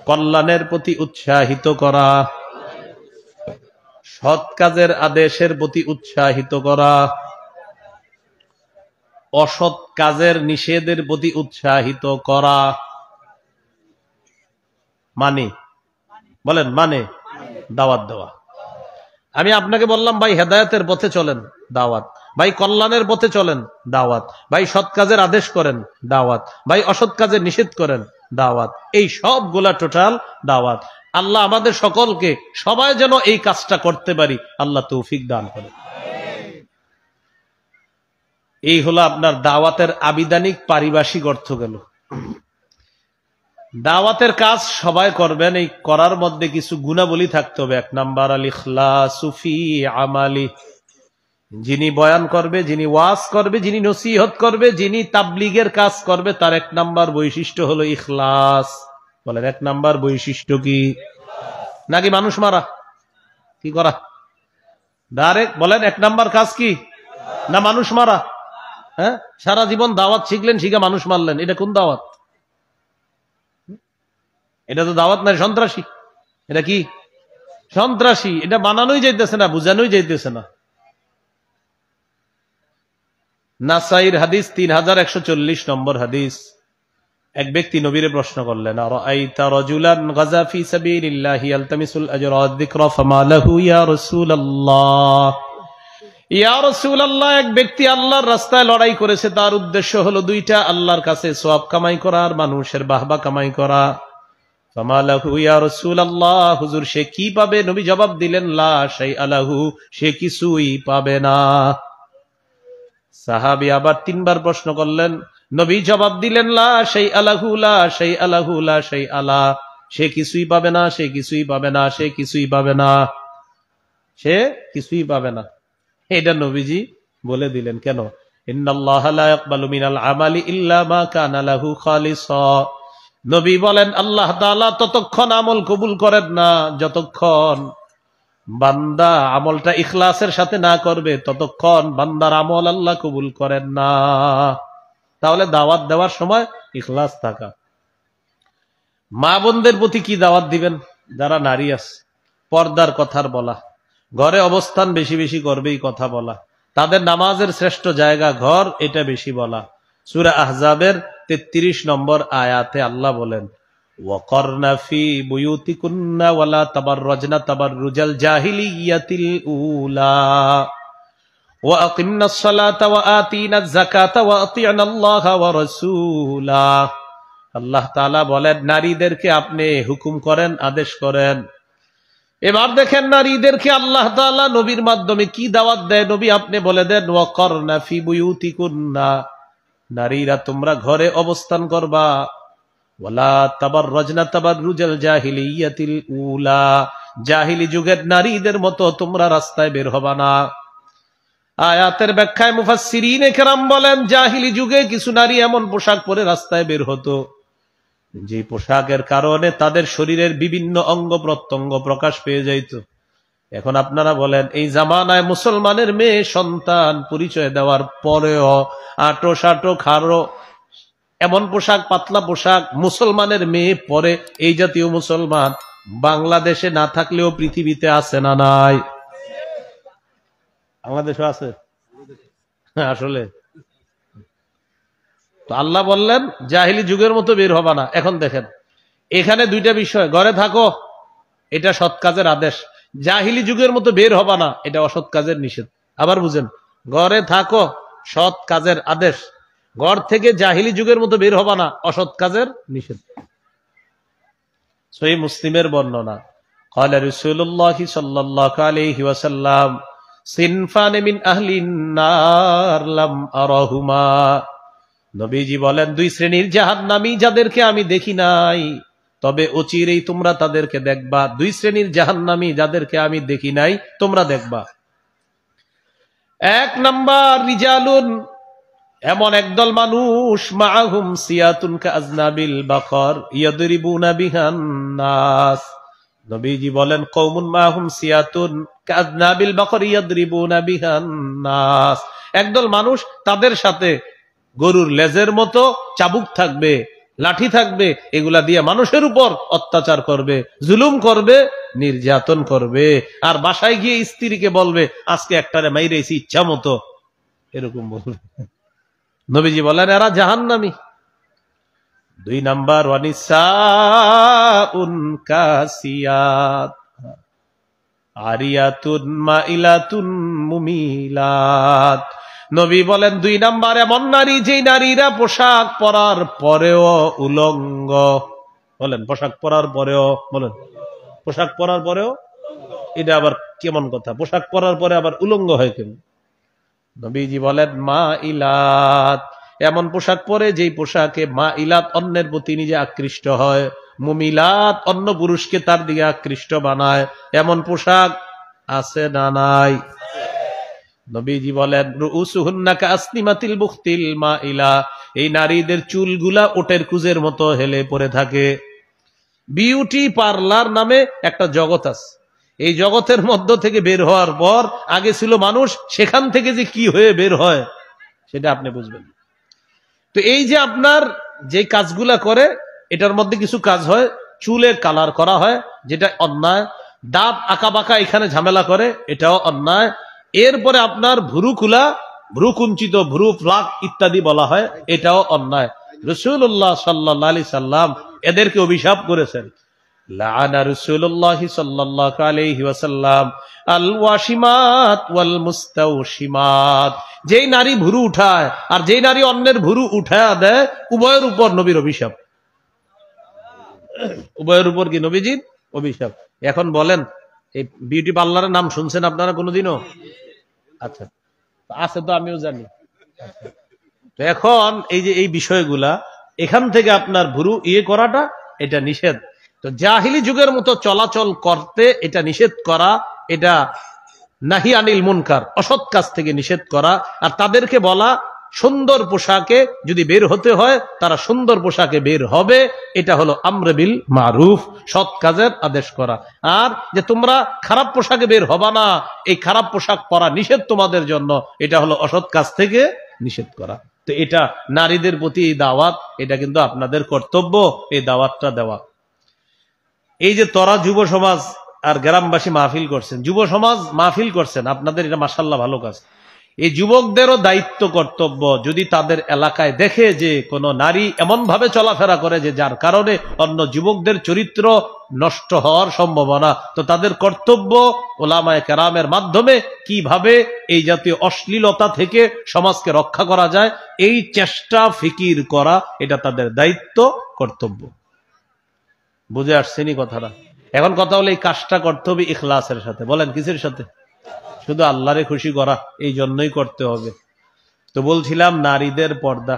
কল্যাণের প্রতি উৎসাহিত করা, সৎ কাজের আদেশের প্রতি উৎসাহিত করা, অসৎ কাজের নিষেধের প্রতি উৎসাহিত করা। মানে বলেন, মানে দাওয়াত দেওয়া। আমি আপনাকে বললাম ভাই হেদায়েতের পথে চলেন, দাওয়াত। ভাই কল্যাণের পথে চলেন, দাওয়াত। ভাই সৎ কাজের আদেশ করেন, দাওয়াত। ভাই অসৎ কাজের নিষেধ করেন, দাওয়াত। এই সবগুলা টোটাল দাওয়াত। আল্লাহ আমাদের সকলকে, সবাই যেন এই কাজটা করতে পারি, আল্লাহ তৌফিক দান করেন। এই হলো আপনার দাওয়াতের আবিধানিক পারিভাষিক অর্থ গেল। দাওয়াতের কাজ সবাই করবেন, এই করার মধ্যে কিছু গুণাবলী থাকতে হবে। 1 নাম্বার আল ইখলাসু ফি আমালি। যিনি বয়ান করবে, যিনি ওয়াজ করবে, যিনি নসিহত করবে, যিনি তাবলীগের কাজ করবে, তার 1 নাম্বার বৈশিষ্ট্য হলো ইখলাস। বলেন 1 নাম্বার বৈশিষ্ট্য কি? নাকি মানুষ মারা? কি করা? ডাইরেক্ট বলেন 1 নাম্বার কাজ কি? না মানুষ মারা? হ্যাঁ, সারা জীবন দাওয়াত শিখলেন, শিখে মানুষ মারলেন, এটা কোন দাওয়াত? এটা তো দাওয়াত নাই, সন্ত্রাসী। এটা কি? সন্ত্রাসী। এটা বানানোই যাইতেছে না, বুঝানোই যাইতেছে না। নাসাইর হাদিস 3140 নম্বর হাদিস। এক ব্যক্তি নবীরে প্রশ্ন করলেন, আরাআইতা রাজুলান গাজা ফি সাবিলিল্লাহি ইয়ালতামিসুল আজরা ওয়ায-যিকরা ফামা লাহু ইয়া রাসূলুল্লাহ। ইয়া রাসূলুল্লাহ, এক ব্যক্তি আল্লাহর রাস্তায় লড়াই করেছে, তার উদ্দেশ্য হলো 2টা, আল্লাহর কাছে সওয়াব কামাই করা আর মানুষের বাহবা কামাই করা। ফামা লাহু ইয়া রাসূলুল্লাহ, হুজুর সে কি পাবে? নবী জবাব দিলেন, লা শাইআ লাহু, সে কিছুই পাবে না। সাহাবী আবার 3বার প্রশ্ন করলেন, নবী জবাব দিলেন, লা শাইআ লাহু, লা শাইআ লাহু, লা শাইআ লা, সে কিছুই পাবে না, সে কিছুই পাবে না, সে কিছুই পাবে না, সে কিছুই পাবে না। এটা নবীজি বলে দিলেন। কেন? ইন্নাল্লাহা লা ইয়াকবালু মিনাল আমালি ইল্লা মা কানা লাহু খালিসা। নবী বলেন আল্লাহ তাআলা ততক্ষণ আমল কবুল করেন না যতক্ষণ বান্দা আমলটা ইখলাসের সাথে না করবে, ততক্ষণ বান্দার আমল আল্লাহ কবুল করেন না। তাহলে দাওয়াত দেওয়ার সময় ইখলাস থাকা। মা বোনদের প্রতি কি দাওয়াত দিবেন? যারা নারী আছে, পর্দার কথার বলা, ঘরে অবস্থান বেশি বেশি করবে এই কথা বলা, তাদের নামাজের শ্রেষ্ঠ জায়গা ঘর, এটা বেশি বলা। সূরা আহজাবের 33 নম্বর আয়াতে আল্লাহ বলেন ওয়াকরনা ফি বুয়ুতিকুন্না ওয়ালা তাবাররাজনা তাবাররুজাল জাহিলিয়াতিল উলা ওয়া আকিমনাস সালাতা ওয়া আতিনাজ যাকাতা ওয়া আতি'নাল্লাহা ওয়া রাসূলা। আল্লাহ তাআলা বলেন নারীদেরকে আপনি হুকুম করেন, আদেশ করেন। এবার দেখেন নারীদেরকে আল্লাহ তাআলা নবীর মাধ্যমে কি দাওয়াত দেয়। নবী আপনি বলে দেন ওয়াকরনা ফি বুয়ুতিকুন্না, নারীরা তোমরা ঘরে অবস্থান করবা, ওয়ালা তাবাররাজনা তাবাররুজাল জাহিলিয়াতিল উলা, জাহিলি যুগের নারীদের মতো তোমরা রাস্তায় বের হবা না। আয়াতের ব্যাখ্যায় মুফাসসিরিনে কেরাম বলেন জাহিলি যুগে কিছু নারী এমন পোশাক পরে রাস্তায় বের হতো যে পোশাকের কারণে তাদের শরীরের বিভিন্ন অঙ্গ প্রত্যঙ্গ প্রকাশ পেয়ে যাইত। এখন আপনারা বলেন এই জামানায় মুসলমানের মেয়ে সন্তান পরিচয় দেওয়ার পরেও আটো সাটো খাড়ো এমন পোশাক, পাতলা পোশাক মুসলমানের মেয়ে পরে, এই জাতীয় মুসলমান বাংলাদেশে না থাকলেও পৃথিবীতে আছে না নাই? বাংলাদেশে আছে আসলে। তো আল্লাহ বললেন জাহিলি যুগের মতো বের হবা না। এখন দেখেন এখানে দুইটা বিষয়, ঘরে থাকো এটা সৎ কাজের আদেশ, জাহিলি যুগের মতো বের হবা না এটা অসৎ কাজের নিষেধ। আবার বুঝেন, ঘরে থাকো সৎ কাজের আদেশ, ঘর থেকে জাহিলি যুগের মতো বের হবা না অসৎ কাজের নিষেধ। সহিহ মুসলিমের বর্ণনা ক্বালা রাসূলুল্লাহ সাল্লাল্লাহু আলাইহি ওয়াসাল্লাম সিনফান মিন আহলিন নার লাম আরাহুমা। নবীজি বলেন দুই শ্রেণীর জাহান্নামী যাদেরকে আমি দেখি নাই, তবে অচিরেই তোমরা তাদেরকে দেখবা। দুই শ্রেণীর জাহান্নামী যাদেরকে আমি দেখি নাই তোমরা দেখবা। এক নাম্বার রিজালুন, এমন একদল মানুষ মাআহুম সিয়াতুন কাআজনাবিল বাকর ইয়াদরিবুনা বিহান নাস। নবীজি বলেন কওমুন মাআহুম সিয়াতুন কাআজনাবিল বাকর ইয়াদরিবুনা বিহান নাস, একদল মানুষ তাদের সাথে গরুর লেজের মতো চাবুক থাকবে, লাঠি থাকবে, এগুলা দিয়ে মানুষের উপর অত্যাচার করবে, জুলুম করবে, নির্যাতন করবে, আর বাসায় গিয়ে স্ত্রীকে বলবে আজকে একটারে মাইরেছি ইচ্ছা মতো, এরকম বলবে। নবীজি বলেন এরা জাহান্নামী। দুই নাম্বার ওয়ানিসাউন কাসিয়াত আরিয়াতুন মাইলাতুন মুমিলাত। নবী বলেন দুই নাম্বার এমন নারী, যেই নারীরা পোশাক পরার পরেও উলঙ্গ। বলেন পোশাক পরার পরেও, বলেন পোশাক পরার পরেও, এটা আবার কেমন কথা? পোশাক পরার পরে আবার উলঙ্গ হয় কেন? নবীজি বলেন মা ইলাত, এমন পোশাক পরে যেই পোশাকে মা ইলাত অন্যের প্রতি নিজে আকৃষ্ট হয়, মুমিলাত অন্য পুরুষকে তার দিকে আকৃষ্ট বানায়, এমন পোশাক আছে না নাই? নবীজি বলেন রুউসুহুন্না কাসনিমাতিল বুখতিল মাইলা, এই নারীদের চুলগুলা ওটের কুজের মতো হেলে পড়ে থাকে। বিউটি পার্লার নামে একটা জগৎ আছে, এই জগতের মধ্য থেকে বের হওয়ার পর আগে ছিল মানুষ, সেখান থেকে যে কি হয়ে বের হয় সেটা আপনি বুঝবেন। তো এই যে আপনার যে কাজগুলা করে এটার মধ্যে কিছু কাজ হয়, চুলে কালার করা হয় যেটা অন্যায়, দাঁত আঁকা বাঁকা এখানে ঝামেলা করে এটাও অন্যায়, এরপরে আপনার ভ্রু খুলা, ভ্রু কুঞ্চিত, ভ্রু প্লাক ইত্যাদি বলা হয়, এটাও অন্যায়। রাসূলুল্লাহ সাল্লাল্লাহু আলাইহি সাল্লাম এদেরকে অভিশাপ করেছেন। লাআনা রাসূলুল্লাহ সাল্লাল্লাহু আলাইহি ওয়াসাল্লাম আল ওয়াশিমাত ওয়াল মুস্তাওশিমাত, যেই নারী ভ্রু উঠায় আর যেই নারী অন্যের ভ্রু উঠায় দেয়, উভয়ের উপর নবীর অভিশাপ। উভয়ের উপর কি নবীজির অভিশাপ। এখন বলেন এই বিউটি পার্লারের নাম শুনছেন আপনারা কোনোদিনও? আচ্ছা আছে তো, আমিও জানি। তো এখন এই যে এই বিষয়গুলা, এখান থেকে আপনার ভ্রু ইয়ে করাটা এটা নিষেধ। তো জাহিলি যুগের মতো চলাচল করতে এটা নিষেধ করা, এটা নাহি আনিল মুনকার, অসৎ কাজ থেকে নিষেধ করা। আর তাদেরকে বলা সুন্দর পোশাকে যদি বের হতে হয় তারা সুন্দর পোশাকে বের হবে, এটা হলো আমর বিল মারুফ, সৎ কাজের আদেশ করা। আর যে তোমরা খারাপ পোশাকে বের হবা না, এই খারাপ পোশাক পরা নিষেধ তোমাদের জন্য, এটা হলো অসৎ কাজ থেকে নিষেধ করা। তো এটা নারীদের প্রতি এই দাওয়াত, এটা কিন্তু আপনাদের কর্তব্য এই দাওয়াতটা দেওয়া। এই যে তোরা যুব সমাজ আর গ্রামবাসী মাহফিল করছেন, যুব সমাজ মাহফিল করছেন, আপনাদের এটা মাশাআল্লাহ ভালো কাজ। এই যুবকদেরও দায়িত্ব কর্তব্য, যদি তাদের এলাকায় দেখে যে কোনো নারী এমন ভাবে চলাফেরা করে যে যার কারণে অন্য যুবকদের চরিত্র নষ্ট হওয়ার সম্ভাবনা, তো তাদের কর্তব্য ওলামায়ে কেরামের মাধ্যমে কিভাবে এই জাতীয় অশ্লীলতা থেকে সমাজকে রক্ষা করা যায় এই চেষ্টা ফিকির করা, এটা তাদের দায়িত্ব কর্তব্য। বুঝে আসছেনি কথাটা? এখন কথা হলো এই কাজটা করতে হবে ইখলাসের সাথে। বলেন কিসের সাথে? শুধু আল্লাহরে খুশি করা, এই জন্যই করতে হবে। তো বলছিলাম নারীদের পর্দা।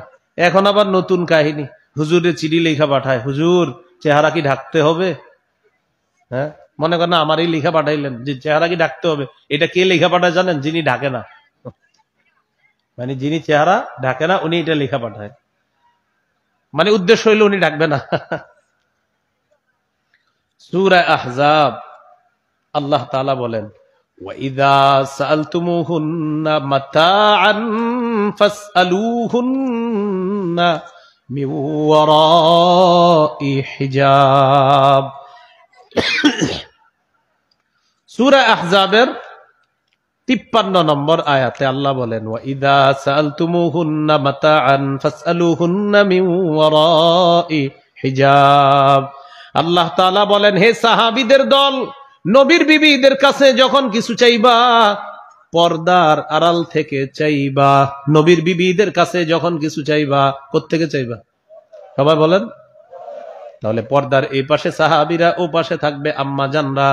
এখন আবার নতুন কাহিনী, হুজুরে চিঠি লেখা পাঠায়, হুজুর চেহারা কি ঢাকতে হবে? হ্যাঁ, মনে করেন আমারই লেখা পাঠাইলেন যে চেহারা কি ঢাকতে হবে। এটা কে লেখা পাঠায় জানেন? যিনি ঢাকে না, মানে যিনি চেহারা ঢাকে না উনি এটা লেখা পাঠায়, মানে উদ্দেশ্য হইলে উনি ঢাকবে না। সূরা আহজাব আল্লাহ তাআলা বলেন, وَإِذَا سَأَلْتُمُوهُنَّ مَتَاعًا فَاسْأَلُوهُنَّ مِنْ وَرَاءِ حِجَابٍ। সূরা আহজাবের 53 নম্বর আয়াতে আল্লাহ বলেন, وَإِذَا سَأَلْتُمُوهُنَّ مَتَاعًا فَاسْأَلُوهُنَّ مِنْ وَرَاءِ حِجَابٍ। আল্লাহ তাআলা বলেন, হে সাহাবীদের দল, নবীর বিবিদের কাছে যখন কিছু চাইবা পর্দার আড়াল থেকে চাইবা। নবীর বিবিদের কাছে যখন কিছু চাইবা কোত্থেকে চাইবা? সবাই বলেন। তাহলে পর্দার এই পাশে সাহাবীরা, ও পাশে থাকবে আম্মা জানরা।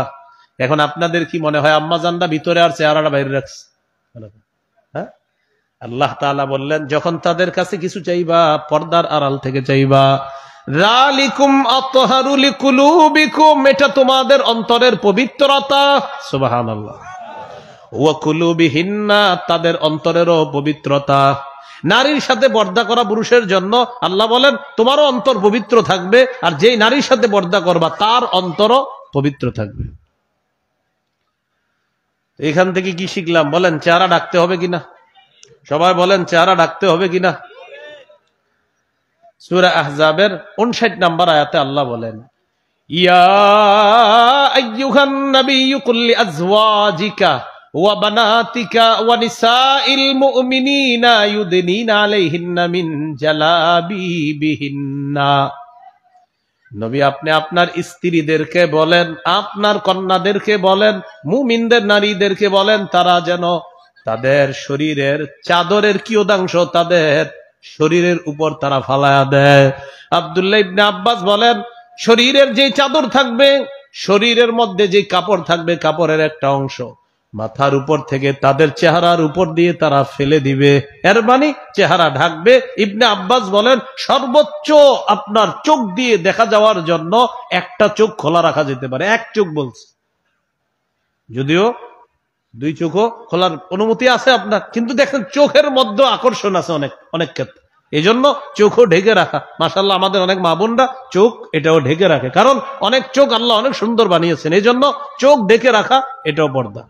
এখন আপনাদের কি মনে হয় আম্মা জানরা ভিতরে আর চেহারাটা বাইরে রাখছে? হ্যাঁ, আল্লাহ তাআলা বললেন যখন তাদের কাছে কিছু চাইবা পর্দার আড়াল থেকে চাইবা। যালিকুম আতহারু লিকুলুবিকুম, এটা তোমাদের অন্তরের পবিত্রতা। সুবহানাল্লাহ। ওয়া কুলুবিহিন্না, তাদের অন্তরেরও পবিত্রতা। নারীর সাথে পর্দা করা পুরুষের জন্য আল্লাহ বলেন তোমারও অন্তর পবিত্র থাকবে, আর যেই নারীর সাথে পর্দা করবা তার অন্তরও পবিত্র থাকবে। এখান থেকে কি শিখলাম বলেন? চেহারা ঢাকতে হবে কিনা? সবাই বলেন চেহারা ঢাকতে হবে কিনা? সূরা আহজাবের 59 নম্বর আয়াতে আল্লাহ বলেন, ইয়া আইয়ুহান নাবিয়্যু কুল লিআজওয়াজিকা ওয়া বানাতিকা ওয়া নিসাইল মুমিনিনা ইউদনিনা আলাইহিন্না মিন জালাবিবিহিন্না। নবী আপনি আপনার স্ত্রীদেরকে বলেন, আপনার কন্যাদেরকে বলেন, মুমিনদের নারীদেরকে বলেন তারা যেন তাদের শরীরের চাদরের কিয়দাংশ তাদের শরীরের উপর তারা ফালায়া দেয়। আব্দুল্লাহ ইবনে আব্বাস বলেন শরীরের যে চাদর থাকবে, শরীরের মধ্যে যে কাপড় থাকবে, কাপড়ের একটা অংশ মাথার উপর থেকে তাদের চেহারার উপর দিয়ে তারা ফেলে দিবে, এর মানে চেহারা ঢাকবে। ইবনে আব্বাস বলেন সর্বোচ্চ আপনার চোখ দিয়ে দেখা যাওয়ার জন্য একটা চোখ খোলা রাখা যেতে পারে, এক চোখ বলছে, যদিও দুই চোখও খোলার অনুমতি আছে আপনার, কিন্তু দেখেন চোখের মধ্যে আকর্ষণ আছে অনেক অনেক ক্ষেত্রে, এই জন্য চোখও ঢেকে রাখা। মাশাআল্লাহ আমাদের অনেক মা বোনরা চোখ এটাও ঢেকে রাখে, কারণ অনেক চোখ আল্লাহ অনেক সুন্দর বানিয়েছেন, এই জন্য চোখ ঢেকে রাখা এটাও পর্দা।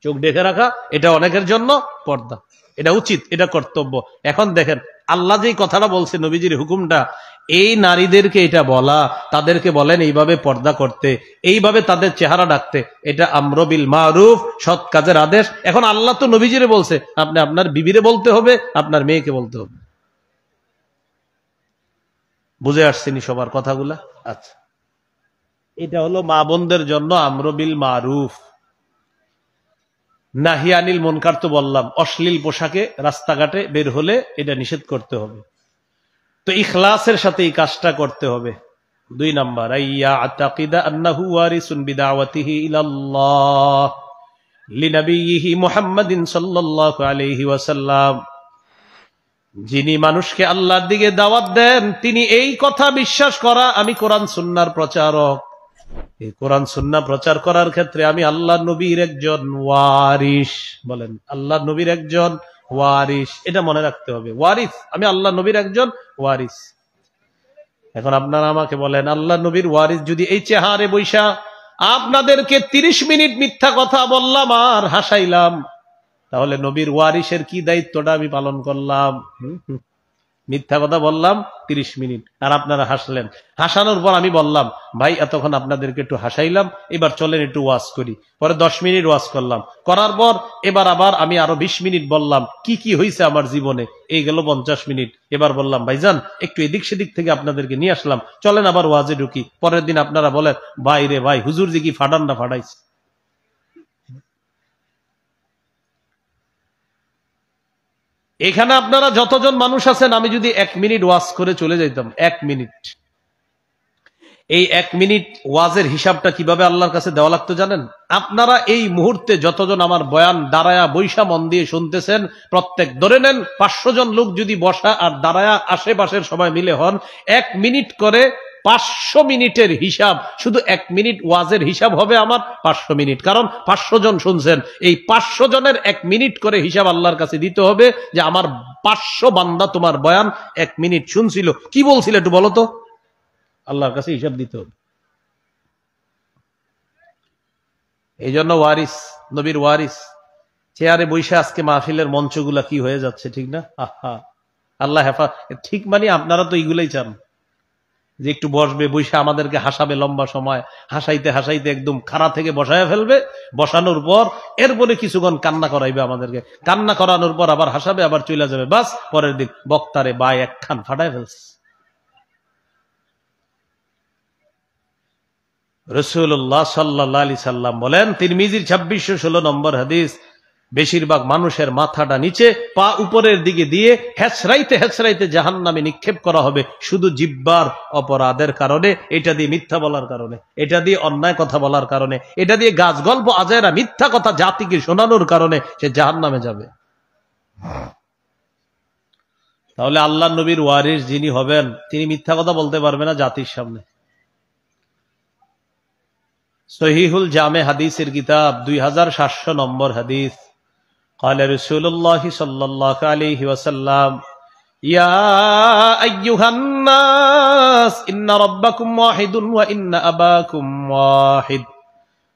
চোখ ঢেকে রাখা এটা অনেকের জন্য পর্দা, এটা উচিত, এটা কর্তব্য। এখন দেখেন আল্লাহ যেই কথাটা বলছে, নবীজির হুকুমটা, এই নারীদেরকে এটা বলা, তাদেরকে বলেন এইভাবে পর্দা করতে, এইভাবে তাদের চেহারা ঢাকতে, এটা আমর বিল মারুফ, সৎ কাজের আদেশ। এখন আল্লাহ তো নবীজিরে বলছে, আপনি আপনার বিবিরে বলতে হবে, আপনার মেয়েকে বলতে হবে। বুঝে আসছেনি সবার কথাগুলা? আচ্ছা, এটা হলো মা বোনদের জন্য আমর বিল মারুফ। নাহি আনিল মুনকার তো বললাম, অশ্লীল পোশাকে রাস্তাঘাটে বের হলে এটা নিষেধ করতে হবে। তো ইখলাসের সাথে এই কাজটা করতে হবে। 2 নাম্বার, আইয়া আতাকিদা আন্নাহু ওয়ারিসুন বিদাওয়াতিহি ইলাল্লাহ লিনাবিয়িহি মুহাম্মাদিন সাল্লাল্লাহু আলাইহি ওয়াসাল্লাম। যিনি মানুষকে আল্লাহর দিকে দাওয়াত দেন তিনি এই কথা বিশ্বাস করা আমি কোরআন সুন্নাহর প্রচারক, এই কোরআন সুন্নাহ প্রচার করার ক্ষেত্রে আমি আল্লাহ নবীর একজন ওয়ারিস। বলেন, আল্লাহ নবীর একজন ওয়ারিস, এটা মনে রাখতে হবে। ওয়ারিস, আমি আল্লাহ নবীর একজন ওয়ারিস। এখন আপনারা আমাকে বলেন, আল্লাহ নবীর ওয়ারিস যদি এই চেহারে বৈশা আপনাদেরকে 30 মিনিট মিথ্যা কথা বললাম আর হাসাইলাম, তাহলে নবীর ওয়ারিসের কি দায়িত্বটা আমি পালন করলাম? মিথ্যা কথা বললাম 30 মিনিট আর আপনারা হাসলেন। হাসানোর পর আমি বললাম, ভাই এতক্ষণ আপনাদেরকে একটু হাসাইলাম, এবার চলেন একটু ওয়াজ করি। পরে 10 মিনিট ওয়াজ করলাম, করার পর এবার আবার আমি আরো 20 মিনিট বললাম কি কি হয়েছে আমার জীবনে, এই গেল 50 মিনিট। এবার বললাম, ভাইজান একটু এদিক সেদিক থেকে আপনাদেরকে নিয়ে আসলাম, চলেন আবার ওয়াজে ঢুকি। পরের দিন আপনারা বলেন, ভাই রে ভাই, হুজুর জি কি ফাটান্ডা ফাটাইছে। এখানে আপনারা যতজন মানুষ আছেন, আমি যদি 1 মিনিট ওয়াজ করে চলে যাইতাম, 1 মিনিট, এই 1 মিনিট ওয়াজের হিসাবটা কিভাবে আল্লাহর কাছে দেওয়া লাগতো জানেন? আপনারা এই মুহূর্তে যতজন আমার বয়ান দাঁড়ায়া বৈশা মন দিয়ে শুনতেছেন, প্রত্যেক ধরে নেন 500 জন লোক যদি বসা আর দাঁড়ায়া আশেপাশের সবাই মিলে হন, 1 মিনিট করে 500 মিনিটের হিসাব, শুধু 1 মিনিট ওয়াজের হিসাব হবে আমার 500 মিনিট। কারণ 500 জন শুনছেন, এই 500 জনের 1 মিনিট করে হিসাব আল্লাহর কাছে দিতে হবে যে আমার 500 বান্দা তোমার বয়ান 1 মিনিট শুনছিল, কি বলছিল একটু বলো তো। আল্লাহর কাছে হিসাব দিতে হবে। এই জন্য ওয়ারিস, নবীর ওয়ারিস চেয়ারে বৈশা আজকে মাহফিলের মঞ্চগুলা কি হয়ে যাচ্ছে, ঠিক না? আহা, আল্লাহ হেফা, ঠিক মানে আপনারা তো এইগুলাই চান যে একটু বসবে, বৈশা আমাদেরকে হাসাবে লম্বা সময়, হাসাইতে হাসাইতে একদম খাড়া থেকে বসায় ফেলবে, বসানোর পর এরপরে কিছুক্ষণ কান্না করাইবে আমাদেরকে, কান্না করানোর পর আবার হাসাবে, আবার চলে যাবে, বাস পরের দিন বক্তারে বাই একখান ফাটায় ফেলছে। রাসূলুল্লাহ সাল্লাল্লাহু আলাইহি সাল্লাম বলেন, তিরমিজির 2616 নম্বর হাদিস, বেশিরভাগ মানুষের মাথাটা নিচে, পা উপরের দিকে দিয়ে হেঁচড়াইতে হেঁচড়াইতে জাহান্নামে নিক্ষেপ করা হবে, শুধু জিহ্বার অপরাধের কারণে, এটা দিয়ে মিথ্যা বলার কারণে, এটা দিয়ে অন্যায় কথা বলার কারণে, এটা দিয়ে গাছ গল্প আজায়রা মিথ্যা কথা জাতিকে শোনানোর কারণে সে জাহান্নামে যাবে। তাহলে আল্লাহ নবীর ওয়ারিস যিনি হবেন, তিনি মিথ্যা কথা বলতে পারবে না জাতির সামনে। সহিহুল জামে হাদিসের কিতাব 2700 নম্বর হাদিস, قال رسول الله صلى الله عليه وسلم يا أيها الناس إن ربكم واحد وإن أباكم واحد।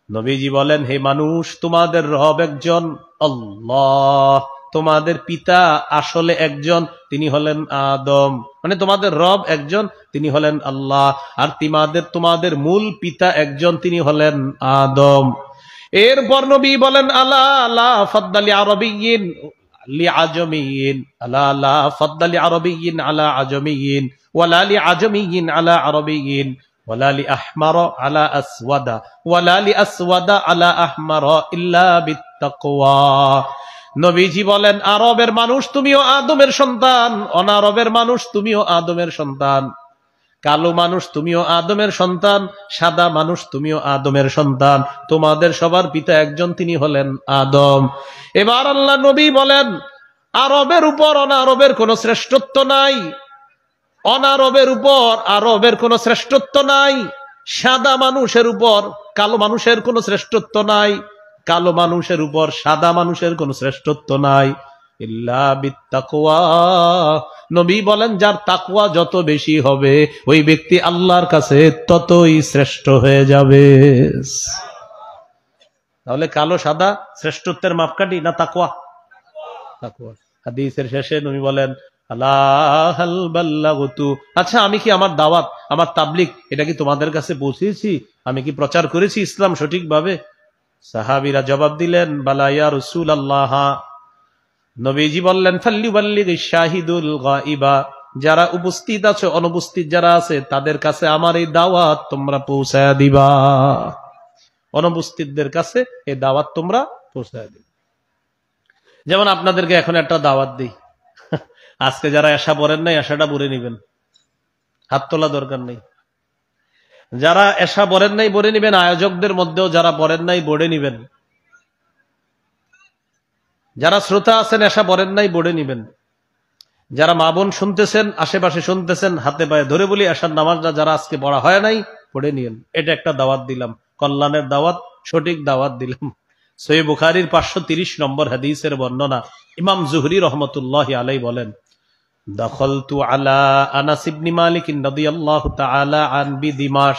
নবীজি বলেন, হে মানুষ, তোমাদের রব একজন, আল্লাহ। তোমাদের পিতা আসলে একজন, তিনি হলেন আদম। মানে তোমাদের রব একজন, তিনি হলেন আল্লাহ, আর তোমাদের মূল পিতা একজন, তিনি হলেন আদম। এরপর নবী বলেন, আলা লা ফাদ্দালি আরবিয়্যিন লি আজমিয়্যিন, আলা লা ফাদ্দালি আরবিয়্যিন আলা আজমিয়্যিন ওয়ালা লি আজমিয়্যিন আলা আরবিয়্যিন ওয়ালা লি আহমার আলা আসওয়াদা ওয়ালা লি আসওয়াদা আলা আহমার ইল্লা বিত্তাকওয়া। নবীজি বলেন, আরবের মানুষ তুমিও আদমের সন্তান, অনারবের মানুষ তুমিও আদমের সন্তান, কালো মানুষ তুমিও আদমের সন্তান, সাদা মানুষ তুমিও আদমের সন্তান, তোমাদের সবার পিতা একজন, তিনি হলেন আদম। এবার আল্লাহ নবী বলেন, আরবের উপর অনারবের কোন শ্রেষ্ঠত্ব নাই, অনারবের উপর আরবের কোন শ্রেষ্ঠত্ব নাই, সাদা মানুষের উপর কালো মানুষের কোন শ্রেষ্ঠত্ব নাই, কালো মানুষের উপর সাদা মানুষের কোন শ্রেষ্ঠত্ব নাই, ইল্লা বিত্তাকওয়া। নবী বলেন, যার তাকওয়া যত বেশি হবে ওই ব্যক্তি আল্লাহর কাছে ততই শ্রেষ্ঠ হয়ে যাবে। তাহলে কালো সাদা শ্রেষ্ঠত্বের মাপকাঠি না তাকওয়া? তাকওয়া। হাদিসের শেষে নবী বলেন, আলা হাল বাল্লাগতু, আচ্ছা আমি কি আমার দাওয়াত, আমার তাবলীগ, এটা কি তোমাদের কাছে পৌঁছেছি? আমি কি প্রচার করেছি ইসলাম সঠিকভাবে? সাহাবীরা জবাব দিলেন, বালা ইয়া রাসূলুল্লাহ। নবীজি বললেন, ফাল্লিউবাল্লিগিশ শাহিদুল গায়বা, যারা উপস্থিত আছে, অনুপস্থিত যারা আছে, তাদের কাছে আমার এই দাওয়াত তোমরা পৌঁছায়া দিবা, অনুপস্থিতদের কাছে এই দাওয়াত তোমরা পৌঁছায়া দিবা। যেমন আপনাদেরকে এখন একটা দাওয়াত দিই, আজকে যারা এশা পড়েন নাই এশাটা পড়ে নিবেন, হাত তোলা দরকার নেই। যারা এশা পড়েন নাই পড়ে নিবেন, আয়োজকদের মধ্যেও যারা পড়েন নাই পড়ে নিবেন, যারা শ্রোতা আছেন এশা পড়েন নাই পড়ে নিবেন। যারা মা বোন শুনতেছেন, আশেপাশে শুনতেছেন, হাতে পায়ে ধরে বলি এশার নামাজটা যারা আজকে পড়া হয় নাই পড়ে নিয়েন। এটা একটা দাওয়াত দিলাম, কল্যাণের দাওয়াত, সঠিক দাওয়াত দিলাম। সহিহ বুখারীর 530 নম্বর হাদিসের বর্ণনা। ইমাম জুহরি রহমতুল্লাহি আলাইহি বলেন, দাখালতু আলা আনাস ইবনে মালিক রাদিয়াল্লাহু তাআলা আন বিদিমাশ।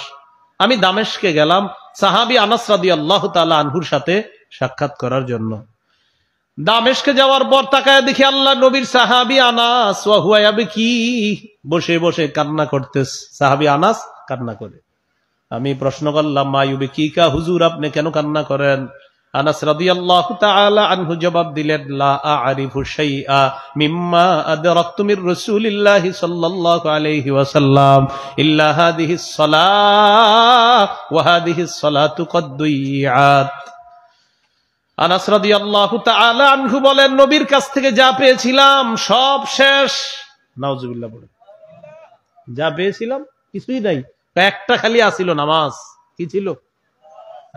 আমি দামেশকে গেলাম সাহাবী আনাস রাদিয়াল্লাহু তাআলা আনহুর সাথে সাক্ষাৎ করার জন্য। দামেশকে যাওয়ার পর তাকায় দেখি আল্লাহ নবীর সাহাবী আনাস ওয়া হুয়া ইয়াবকি, বসে বসে কান্না করতেছে। সাহাবী আনাস কান্না করে। আমি প্রশ্ন করলাম, মা ইউবকিকা, হুজুর আপনি কেন কান্না করেন? আনাস রাদিয়াল্লাহু তাআলা আনহু জবাব দিলেন, লা আ'রিফু শাইআ মিম্মা আদরাকতু মির রাসূলিল্লাহি সাল্লাল্লাহু আলাইহি ওয়াসাল্লাম ইল্লা হাদিহিস সালাহ ওয়া হাদিহিস সালাতু কদ দুইআত। আনাস রাদিয়াল্লাহু তাআলা আনহু বলেন, নবীর কাছ থেকে যা পেয়েছিলাম সব শেষ। নাউজুবিল্লাহ বলেন, যা পেয়েছিলাম কিছুই নাই, একটা খালি আসিল নামাজ। কি ছিল?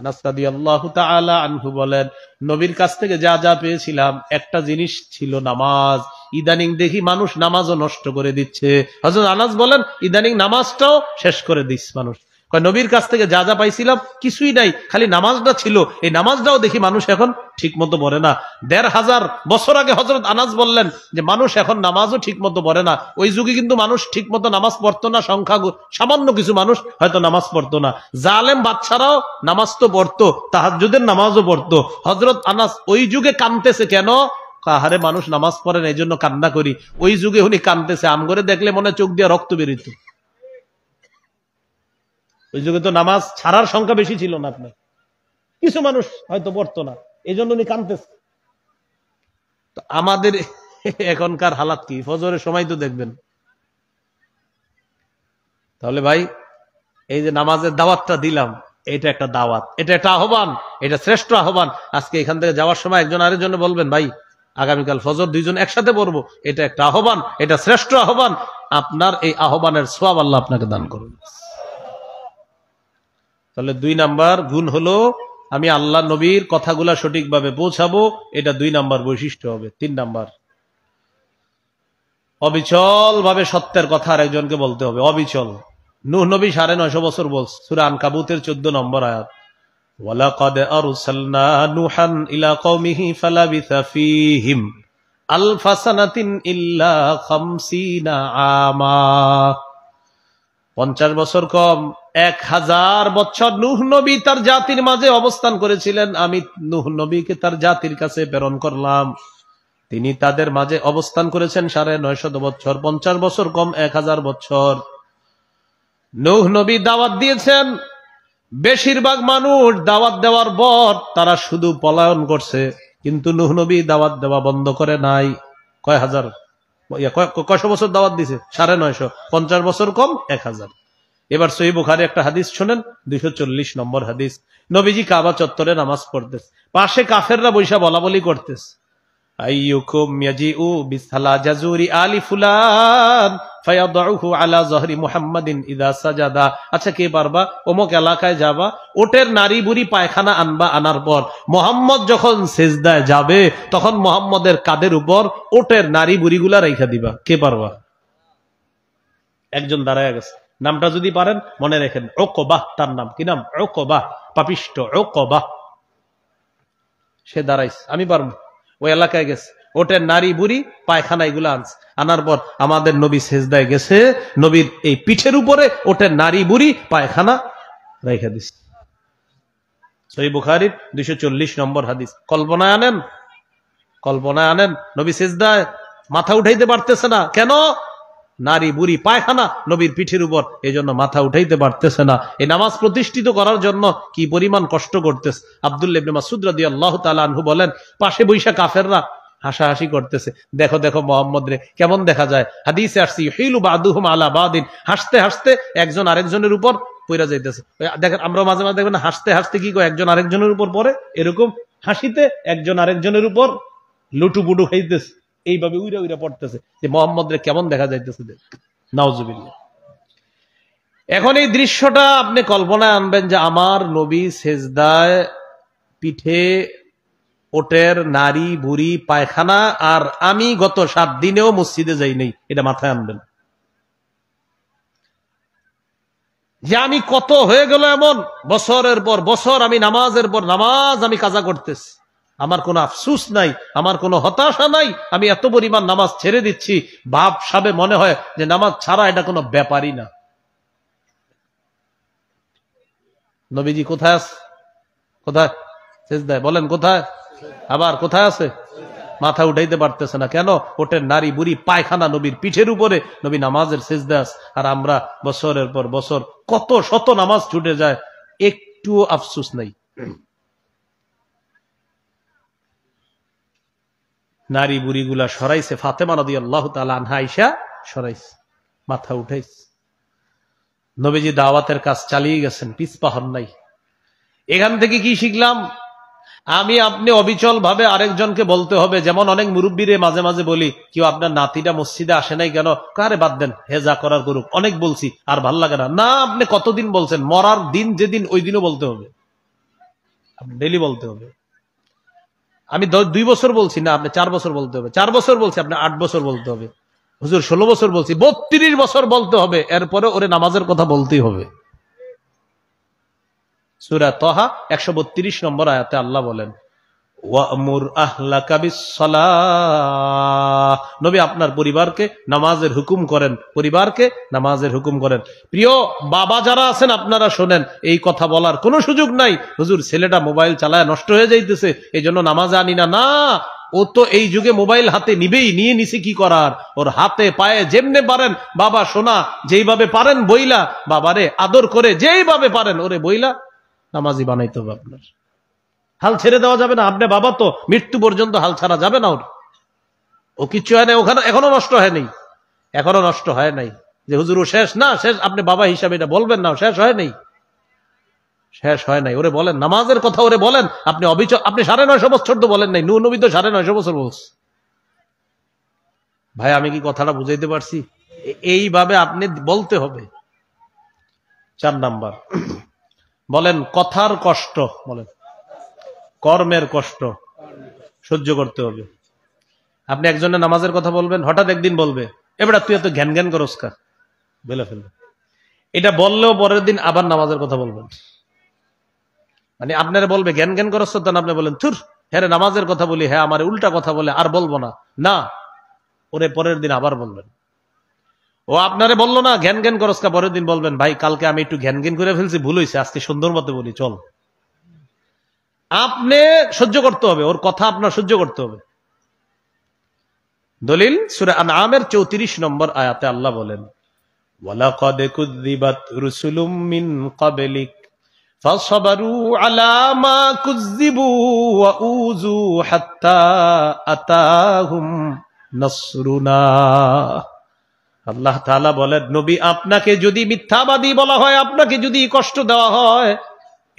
আনাস রাদিয়াল্লাহু তাআলা আনহু বলেন, নবীর কাছ থেকে যা যা পেয়েছিলাম একটা জিনিস ছিল নামাজ। ইদানিং দেখি মানুষ নামাজও নষ্ট করে দিচ্ছে। হযরত আনাস বলেন, ইদানিং নামাজটাও শেষ করে দিচ্ছে মানুষ। নবীর কাছ থেকে যা যা পাইছিলাম কিছুই নাই, খালি নামাজটা ছিল। এই নামাজটাও দেখি মানুষ এখন ঠিক মতো পড়ে না। ১৫০০ বছর আগে হযরত আনাস বললেন যে মানুষ এখন নামাজও ঠিক মতো পড়ে না। ওই যুগে কিন্তু মানুষ ঠিক মতো নামাজ পড়তো না, সংখ্যা সামান্য কিছু মানুষ হয়তো নামাজ পড়তো না। জালেম বাদশারাও নামাজ তো পড়তো, তাহাজ্জুদের নামাজও পড়তো। হযরত আনাস ওই যুগে কাঁদতেছে কেন? আহারে মানুষ নামাজ পড়ে না, এই জন্য কান্না করি। ওই যুগে উনি কাঁদতেছে, আমগরে দেখলে মনে চোখ দিয়ে রক্ত বেরিত। ওই যুগে তো নামাজ ছাড়ার সংখ্যা বেশি ছিল না, আপনার কিছু মানুষ হয়তো পড়তো না, এই জন্য উনি কাঁদতেছে। আমাদের এখনকার হালাত কি? ফজরের সময় তো দেখবেন। তাহলে ভাই, এই যে নামাজের দাওয়াতটা দিলাম, এটা একটা দাওয়াত, এটা একটা আহ্বান, এটা শ্রেষ্ঠ আহ্বান। আজকে এখান থেকে যাওয়ার সময় একজন আরেকজনে বলবেন, ভাই আগামীকাল ফজর দুইজন একসাথে পড়বো, এটা একটা আহ্বান, এটা শ্রেষ্ঠ আহ্বান। আপনার এই আহ্বানের সওয়াব আল্লাহ আপনাকে দান করুন। তাহলে 2 নাম্বার গুণ হলো আমি আল্লাহ নবীর কথাগুলা সঠিকভাবে পৌঁছাবো, এটা 2 নাম্বার বৈশিষ্ট্য হবে। 3 নাম্বার, অবিচল ভাবে সত্যের কথা আর একজনকে বলতে হবে, অবিচল। নূহ নবী 950 বছর বলছে, সূরা আনকাবুতের 14 নম্বর আয়াত, ওয়ালাকাদ আরসালনা নূহান ইলা কওমিহি ফালাবিসা ফীহিম আলফা সানাতিন ইল্লা 50 আমা। 50 বছর কম, 1000 বছর নূহ নবী তার জাতির মাঝে অবস্থান করেছিলেন। আমি নূহ নবীকে তার জাতির কাছে প্রেরণ করলাম, তিনি তাদের মাঝে অবস্থান করেছেন 950 বছর। 50 বছর কম, 1000 বছর। নূহ নবী দাওয়াত দিয়েছেন, বেশিরভাগ মানুষ দাওয়াত দেওয়ার পর তারা শুধু পলায়ন করছে, কিন্তু নূহ নবী দাওয়াত দেওয়া বন্ধ করে নাই। কয়শো বছর দাওয়াত দিছে? 950। 50 বছর কম, 1000। এবার সহিহ বুখারী একটা হাদিস শুনেন, 240 নম্বর হাদিস। নবীজি কাবা চত্বরে নামাজ পড়তেছে, পাশে কাফেররা বৈশা বলা বলি করতেছে, আইয়ুকুম ইয়াজিউ বিসালা জাজুরি আলি ফুলান ফায়াদউহু আলা যহরি মুহাম্মাদিন ইযা সাজাদা। আচ্ছা, কে পারবা অমুক এলাকায় যাবা, ওটের নারী বুড়ি পায়খানা আনবা, আনার পর মুহাম্মদ যখন সিজদায় যাবে তখন মুহাম্মদের কাঁধের উপর ওটের নারী বুড়িগুলা রাইখা দিবা। কে পারবা? একজন দাঁড়ায় গেছে, নামটা যদি পারেন মনে রাখেন, উকবাহ তার নাম। কি নাম? উকবাহ, পাপিষ্ট উকবাহ। সে দাঁড়াইছে, আমি পারবো। ওই এলাকায় গেছে, ওটের নারী বুড়ি পায়খানা এগুলো আনছে, আনার পর আমাদের নবী সেজদায় গেছে, নবীর এই পিঠের উপরে ওটের নারী বুড়ি পায়খানা রেখে দিচ্ছে। সহিহ বুখারীর 240 নম্বর হাদিস। কল্পনায় আনেন, কল্পনায় আনেন, নবী সেজদায় মাথা উঠাইতে পারতেছে না। কেন? নারী বুড়ি পায়খানা নবীর পিঠের উপর, এই জন্য মাথা উঠাইতে পারতেছে না। এই নামাজ প্রতিষ্ঠিত করার জন্য কি পরিমাণ কষ্ট করতেছে। আব্দুল্লাহ ইবনে মাসউদ রাদিয়াল্লাহু তাআলা আনহু বলেন, পাশে বৈশা কাফেররা হাসাহাসি করতেছে, দেখো দেখো মোহাম্মদ রে কেমন দেখা যায়। হাদিসে আসছে, ইউহিলু বাদুহুম আলা বাদিন, হাসতে হাসতে একজন আরেকজনের উপর পইরা যাইতেছে। দেখেন, আমরা মাঝে মাঝে দেখবেন হাসতে হাসতে কি কয়, একজন আরেকজনের উপর পড়ে, এরকম হাসিতে একজন আরেকজনের উপর লুটুপুটু খাইতেছে, এইভাবে উইরা উইরা পড়তেছে যে মোহাম্মদ রে কেমন দেখা যাইতেছে। নাউজুবিল্লাহ। এখন এই দৃশ্যটা আপনি কল্পনায় আনবেন যে আমার নবী সেজদায় পিঠে ওটের নারী বুড়ি পায়খানা, আর আমি গত 7 দিনেও মসজিদে যাই নাই, এটা মাথায় আনবেন। যে আমি কত হয়ে গেল এমন, বছরের পর বছর আমি নামাজের পর নামাজ আমি কাজা করতেছি, আমার কোনো আফসুস নাই, আমার কোনো হতাশা নাই, আমি এত পরিমাণ নামাজ ছেড়ে দিচ্ছি, ভাব সাবে মনে হয় যে নামাজ ছাড়া এটা কোনো ব্যাপারই না। নবীজি কোথায় আছে? কোথায়? সিজদায়। বলেন কোথায়? আবার কোথায় আছে? মাথা উঠাইতে পারতেছে না। কেন? ওটের নারী বুড়ি পায়খানা নবীর পিঠের উপরে, নবী নামাজের সিজদা আছে, আর আমরা বছরের পর বছর কত শত নামাজ ছুটে যায়, একটু আফসুস নাই। নারী বুড়ি গুলা সরাইছে, ফাতেমা রাদিয়াল্লাহু তাআলা আনহা আয়েশা সরাইছে, মাথা উঠাইছে। নবীজি দাওয়াতের কাজ চালিয়ে গেছেন, পিছপা হন নাই। এখান থেকে কি শিখলাম? আমি আপনি অবিচল ভাবে আরেকজনকে বলতে হবে। যেমন অনেক মুরব্বীরে মাঝে মাঝে বলি, কেউ আপনার নাতিটা মসজিদে আসে নাই কেন? কারে বাদ দেন, হে যা করার করুক, অনেক বলছি আর ভাল লাগে না। না, আপনি কতদিন বলছেন? মরার দিন যেদিন, ওই দিনও বলতে হবে, আপনি ডেলি বলতে হবে। আমি 2 বছর বলছি না, আপনি 4 বছর বলতে হবে। 4 বছর বলছি, আপনি 8 বছর বলতে হবে। হুজুর 16 বছর বলছি, 32 বছর বলতে হবে। এরপরে ওরে নামাজের কথা বলতেই হবে। সূরা তাহা 132 নম্বর আয়াতে আল্লাহ বলেন, ওয়া'মুর আহলাকা বিস-সালাহ, নবী আপনার পরিবারকে নামাজের হুকুম করেন, পরিবারকে নামাজের হুকুম করেন। প্রিয় বাবা যারা আছেন, আপনারা শোনেন, এই কথা বলার কোনো সুযোগ নাই, হুজুর ছেলেটা মোবাইল চালায় নষ্ট হয়ে যাইতেছে, এই জন্য নামাজে আনি না। না, ও তো এই যুগে মোবাইল হাতে নিবেই, নিয়ে নিছে কি করার? ওর হাতে পায়ে যেমনে পারেন, বাবা শোনা, যেইভাবে পারেন বইলা, বাবারে আদর করে যেইভাবে পারেন ওরে বইলা নামাজি বানাইতে হবে। আপনার হাল ছেড়ে দেওয়া যাবে না। আপনি বাবা তো, মৃত্যু পর্যন্ত হাল ছাড়া যাবে না। ওর ও কিচ্ছু হয় নাই, ওখানে এখনো নষ্ট হয়নি, এখনো নষ্ট হয় নাই। যে হুজুর ও শেষ না, শেষ আপনি বাবা হিসাবে এটা বলবেন না, শেষ হয় নাই, শেষ হয় নাই। ওরে বলেন নামাজের কথা, ওরে বলেন। আপনি অবিচল, আপনি 950 বছর তো বলেন নাই, নূহ নবী তো 950 বছর বলছে। ভাই আমি কি কথাটা বুঝাইতে পারছি? এইভাবে আপনি বলতে হবে। 4 নাম্বার বলেন, কথার কষ্ট, বলেন কর্মের কষ্ট সহ্য করতে হবে। আপনি একজনের নামাজের কথা বলবেন, হঠাৎ একদিন বলবে, এবার তুই এত ঘ্যান ঘ্যান করস কা, বলে ফেলবে। এটা বললেও পরের দিন আবার নামাজের কথা বলবেন। মানে আপনারা বলবে জ্ঞান জ্ঞান করস, তখন আপনি বলেন থুর, হ্যাঁ নামাজের কথা বলি, হ্যাঁ আমার উল্টা কথা বলে, আর বলবো না। না, ওরে পরের দিন আবার বলবেন। ও আপনারে বললো না জ্ঞান জ্ঞান করস কা, পরের দিন বলবেন, ভাই কালকে আমি একটু জ্ঞান জ্ঞান করে ফেলছি, ভুল হয়েছে, আজকে সুন্দর মতো বলি চল। আপনি সহ্য করতে হবে, ওর কথা আপনার সহ্য করতে হবে। দলিল সূরা আনআমের 34 নম্বর আয়াতে আল্লাহ বলেন, ওয়ালাকাদ কুযযিবাত রুসুলুম মিন ক্বাবলিক ফাসবারু আলা মা কুযযিবু ওয়া উযু হাত্তা আতাহুম নাসরুনা। আল্লাহ তাআলা বলেন, নবী আপনাকে যদি মিথ্যাবাদী বলা হয়, আপনাকে যদি কষ্ট দেওয়া হয়,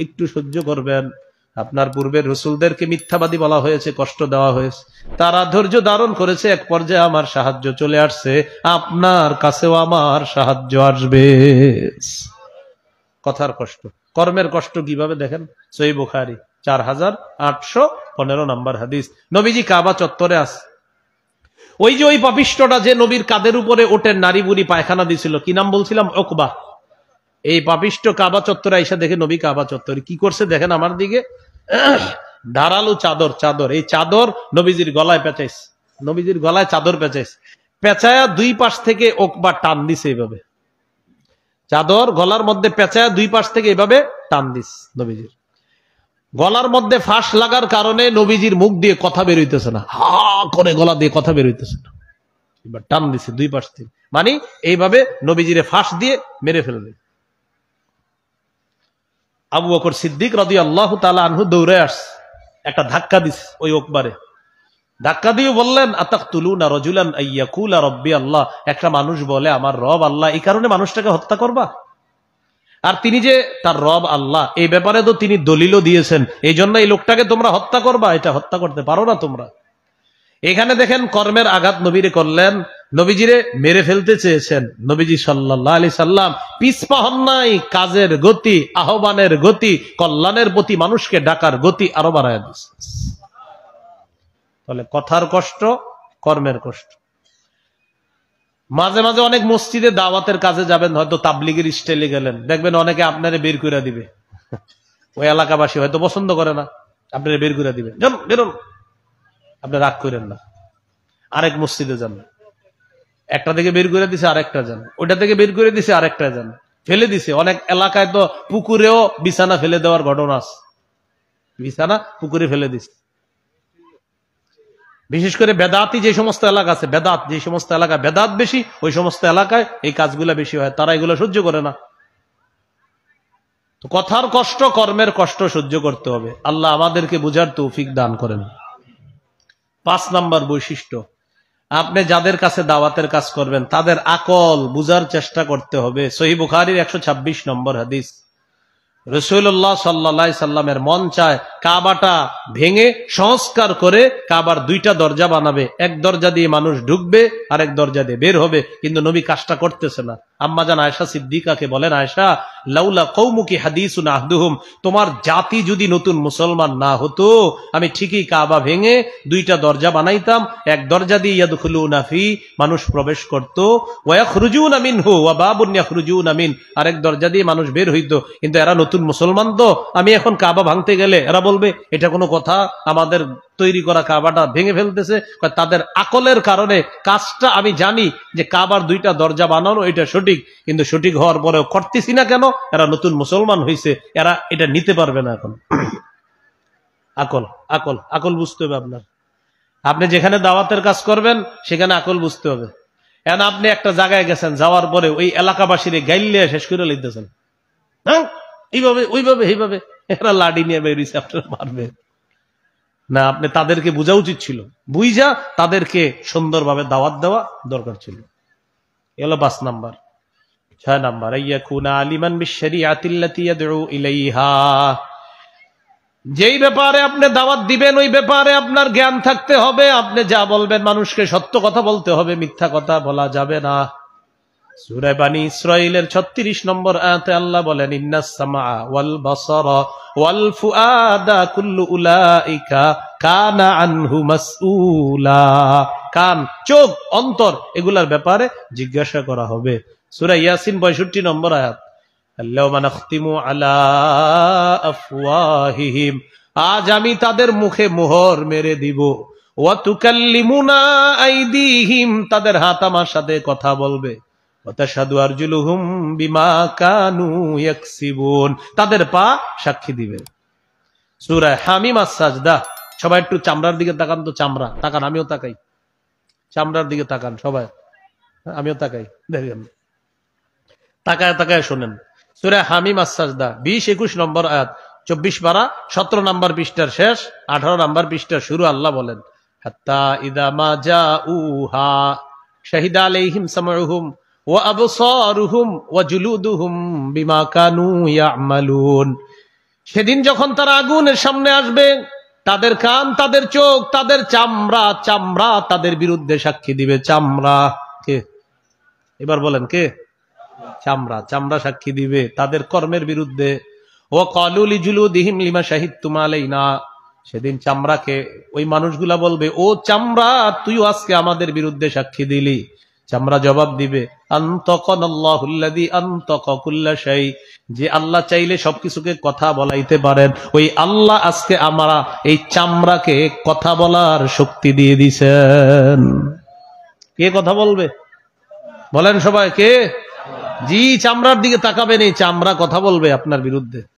একটু সহ্য করবেন। আপনার পূর্বের রাসূলদেরকে মিথ্যাবাদী বলা হয়েছে, কষ্ট দেওয়া হয়েছে, তারা ধৈর্য ধারণ করেছে, এক পর্যায়ে আমার সাহায্য চলে আসছে, আপনার কাছেও আমার সাহায্য আসবে। কথার কষ্ট, কর্মের কষ্ট কিভাবে দেখেন, সহিহ বুখারী 4815 নম্বর হাদিস। নবীজি কাবা চত্বরে আছে, ওই যে ওই পাপিষ্ঠটা যে নবীর কাদের উপরে ওটের নারী বুড়ি পায়খানা দিছিল, কি নাম বলছিলাম, উকবা। এই পাপিষ্ঠ কাবা চত্বরে আইসা দেখে নবী কাবা চত্বরে কি করছে দেখেন, আমার দিকে ধারালো চাদর, চাদর, এই চাদর নবীজির গলায় পেঁচাইছে, নবীজির গলায় চাদর পেঁচাইছে, পেঁচায়া দুই পাশ থেকে উকবা টান দিছে, এইভাবে চাদর গলার মধ্যে পেঁচায়া দুই পাশ থেকে এইভাবে টান দিস। নবীজির গলার মধ্যে ফাঁস লাগার কারণে নবীজির মুখ দিয়ে কথা বের হইতেছে না, হা করে গলা দিয়ে কথা বের হইতেছে না, এবার টান দিছে দুই পাশ থেকে, মানে এইভাবে নবীজিরে ফাঁস দিয়ে মেরে ফেলবে। আবু বকর সিদ্দিক রাদিয়াল্লাহু তাআলা আনহু দৌড়ে আসছে, একটা ধাক্কা দিছে ওই উকবারে, ধাক্কা দিয়ে বললেন, আতাকতুলুনা রাজুলান আইয়াকুলা রাব্বি আল্লাহ, একটা মানুষ বলে আমার রব আল্লাহ, এই কারণে মানুষটাকে হত্যা করবা? আর তিনি যে তার রব আল্লাহ, এই ব্যাপারে তো তিনি দলিলও দিয়েছেন, এই জন্য এই লোকটাকে তোমরা হত্যা করবা? এটা হত্যা করতে পারো না তোমরা। এখানে দেখেন কর্মের আঘাত নবীরে করলেন, নবীজিরে মেরে ফেলতে চেয়েছেন, নবীজি সাল্লাল্লাহু আলাইহি সাল্লাম পিছপা হন নাই, কাজের গতি, আহ্বানের গতি, কল্যাণের প্রতি মানুষকে ডাকার গতি আরো বাড়ায় দিয়েছে। তাহলে কথার কষ্ট, কর্মের কষ্ট। মাঝে মাঝে অনেক মসজিদে দাওয়াতের কাজে যাবেন, হয়তো তাবলিগের স্টাইলে গেলেন, দেখবেন অনেকে আপনারে বের করে দিবে। ওই এলাকাবাসী হয়তো পছন্দ করে না, আপনারা বের করে দিবে, যান বেরোন, আপনি রাগ করেন না, আরেক মসজিদে যান। একটা থেকে বের করে দিছে আরেকটা যান, ওইটা থেকে বের করে দিছে আরেকটা যান, ফেলে দিছে। অনেক এলাকায় তো পুকুরেও বিছানা ফেলে দেওয়ার ঘটনা আছে, বিছানা পুকুরে ফেলে দিছে। বিশেষ করে বেদাতি যে সমস্ত এলাকা আছে, বেদাত যে সমস্ত এলাকায় বেদাত বেশি, ওই সমস্ত এলাকায় এই কাজগুলা বেশি হয়, তারা এগুলো সহ্য করে না। তো কথার কষ্ট, কর্মের কষ্ট সহ্য করতে হবে। আল্লাহ আমাদেরকে বুঝার তৌফিক দান করেন। 5 নাম্বার বৈশিষ্ট্য, আপনি যাদের কাছে দাওয়াতের কাজ করবেন তাদের আকল বুঝার চেষ্টা করতে হবে। সহিহ বুখারীর 126 নম্বর হাদিস, রাসূলুল্লাহ সাল্লাল্লাহু আলাইহি সাল্লামের মন চায় কাবাটা ভেঙে সংস্কার করে কাবার 2টা দরজা বানাবে, এক দরজা দিয়ে মানুষ ঢুকবে আর এক দরজা দিয়ে বের হবে, কিন্তু নবী কাজটা করতেছে না। আম্মা জান আয়েশা সিদ্দিকাকে বলেন, আয়েশা লাউলা কওমুকি হাদিসুন আহদুহুম, তোমার জাতি যদি নতুন মুসলমান না হতো আমি ঠিকই কাবা ভেঙে 2টা দরজা বানাইতাম, এক দরজা দিয়ে ইয়াদখুলুনা ফি, মানুষ প্রবেশ করত, ওয়া ইয়াখরুজুনা মিনহু ওয়া বাবুন ইয়াখরুজুনা মিন, আরেক দরজা দিয়ে মানুষ বের হইতো। কিন্তু এরা নতুন মুসলমান, তো আমি এখন কাবা ভাঙতে গেলে এরা বলবে এটা কোনো কথা, আমাদের তৈরি করা কাবাটা ভেঙে ফেলতেছে। তাদের আকলের কারণে কাজটা আমি জানি যে কাবার 2টা দরজা বানানো এটা সঠিক, কিন্তু সঠিক হওয়ার পরেও করতেছি না কেন? এরা নতুন মুসলমান হয়েছে, এরা এটা নিতে পারবে না এখন। আকল আকল আকল বুঝতে হবে আপনার। আপনি যেখানে দাওয়াতের কাজ করবেন সেখানে আকল বুঝতে হবে। এখন আপনি একটা জায়গায় গেছেন, যাওয়ার পরে ওই এলাকাবাসীর গাইলে শেষ করে লিখতেছেন, হ্যাঁ এইভাবে ওইভাবে এইভাবে, এরা লাঠি নিয়ে বেরিয়েছে, আপনারা মারবে না। আপনি তাদেরকে বোঝা উচিত ছিল, বুঝা তাদেরকে সুন্দরভাবে দাওয়াত দেওয়া দরকার ছিল। এলো 5 নাম্বার। 6 নাম্বার, আইয়াকুনা আলিমান বিশরিয়াতিল্লাতী ইয়াদউ ইলাইহা, যেই ব্যাপারে আপনি দাওয়াত দিবেন ওই ব্যাপারে আপনার জ্ঞান থাকতে হবে। আপনি যা বলবেন মানুষকে সত্য কথা বলতে হবে, মিথ্যা কথা বলা যাবে না। সূরা বানী ইসরাঈলের 36 নম্বর আয়াতে আল্লাহ বলেন, ইন্নাস সামআ ওয়াল বাসারা ওয়াল ফুআদা কুল্লু উলাইকা কানা আনহু মাসউলা, কান, চোখ, অন্তর এগুলার ব্যাপারে জিজ্ঞাসা করা হবে। সূরা ইয়াসিন 65 নম্বর আয়াত, আল্লাহুম্মা নাখতিমু আলা আফওয়াহিহিম, আজ আমি তাদের মুখে মোহর মেরে দিব, ওয়া তুকাল্লিমুনা আইদিহিম, তাদের হাত আমার সাথে কথা বলবে, ওয়া তাশহাদু আরজুলুহুম বিমা কানু ইয়াকসিবুন, তাদের পা সাক্ষী দিবে। সূরা হামিম আস-সাজদা, সবাই একটু চামড়ার দিকে তাকান তো, চামড়া তাকান, আমিও তাকাই, চামড়ার দিকে তাকান সবাই, আমিও তাকাই, দেখেন তাকায় তাকায় শোনেন। সূরা হামিম আস-সাজদা 20-21 নম্বর আয়াত, 24 পারা 17 নম্বর পৃষ্ঠার শেষ, 18 নম্বর পৃষ্ঠার শুরু। আল্লাহ বলেন, হাত্তা ইযা মা জাউহা শাহিদা আলাইহিম সামউহুম ওয়া আবসারুহুম ওয়া জুলুদুহুম বিমা কানু ইয়ামালুন, সেদিন যখন তারা আগুনের সামনে আসবে তাদের কান, তাদের চোখ, তাদের চামড়া, চামড়া তাদের বিরুদ্ধে সাক্ষী দিবে। চামড়া কে? এবার বলেন কে? চামড়া, চামড়া সাক্ষী দিবে তাদের কর্মের বিরুদ্ধে। ও ক্বালু লিজুলুদিহিম লিমা শাহিদতুম আলাইনা, সেদিন চামড়াকে ওই মানুষগুলা বলবে, ও চামড়া তুইও আজকে আমাদের বিরুদ্ধে সাক্ষী দিলি। চামড়া জবাব দিবে, আনতাকানাল্লাহুল্লাযী আনতাকা কুল্লা শাই, যে আল্লাহ চাইলে সবকিছুকে কথা বলাইতে পারেন, ওই আল্লাহ আজকে আমরা এই চামড়াকে কথা বলার শক্তি দিয়ে দিয়েছেন। কে কথা বলবে বলেন সবাই, কে? জি, চামড়ার দিকে তাকাবেন, এই চামড়া কথা বলবে আপনার বিরুদ্ধে।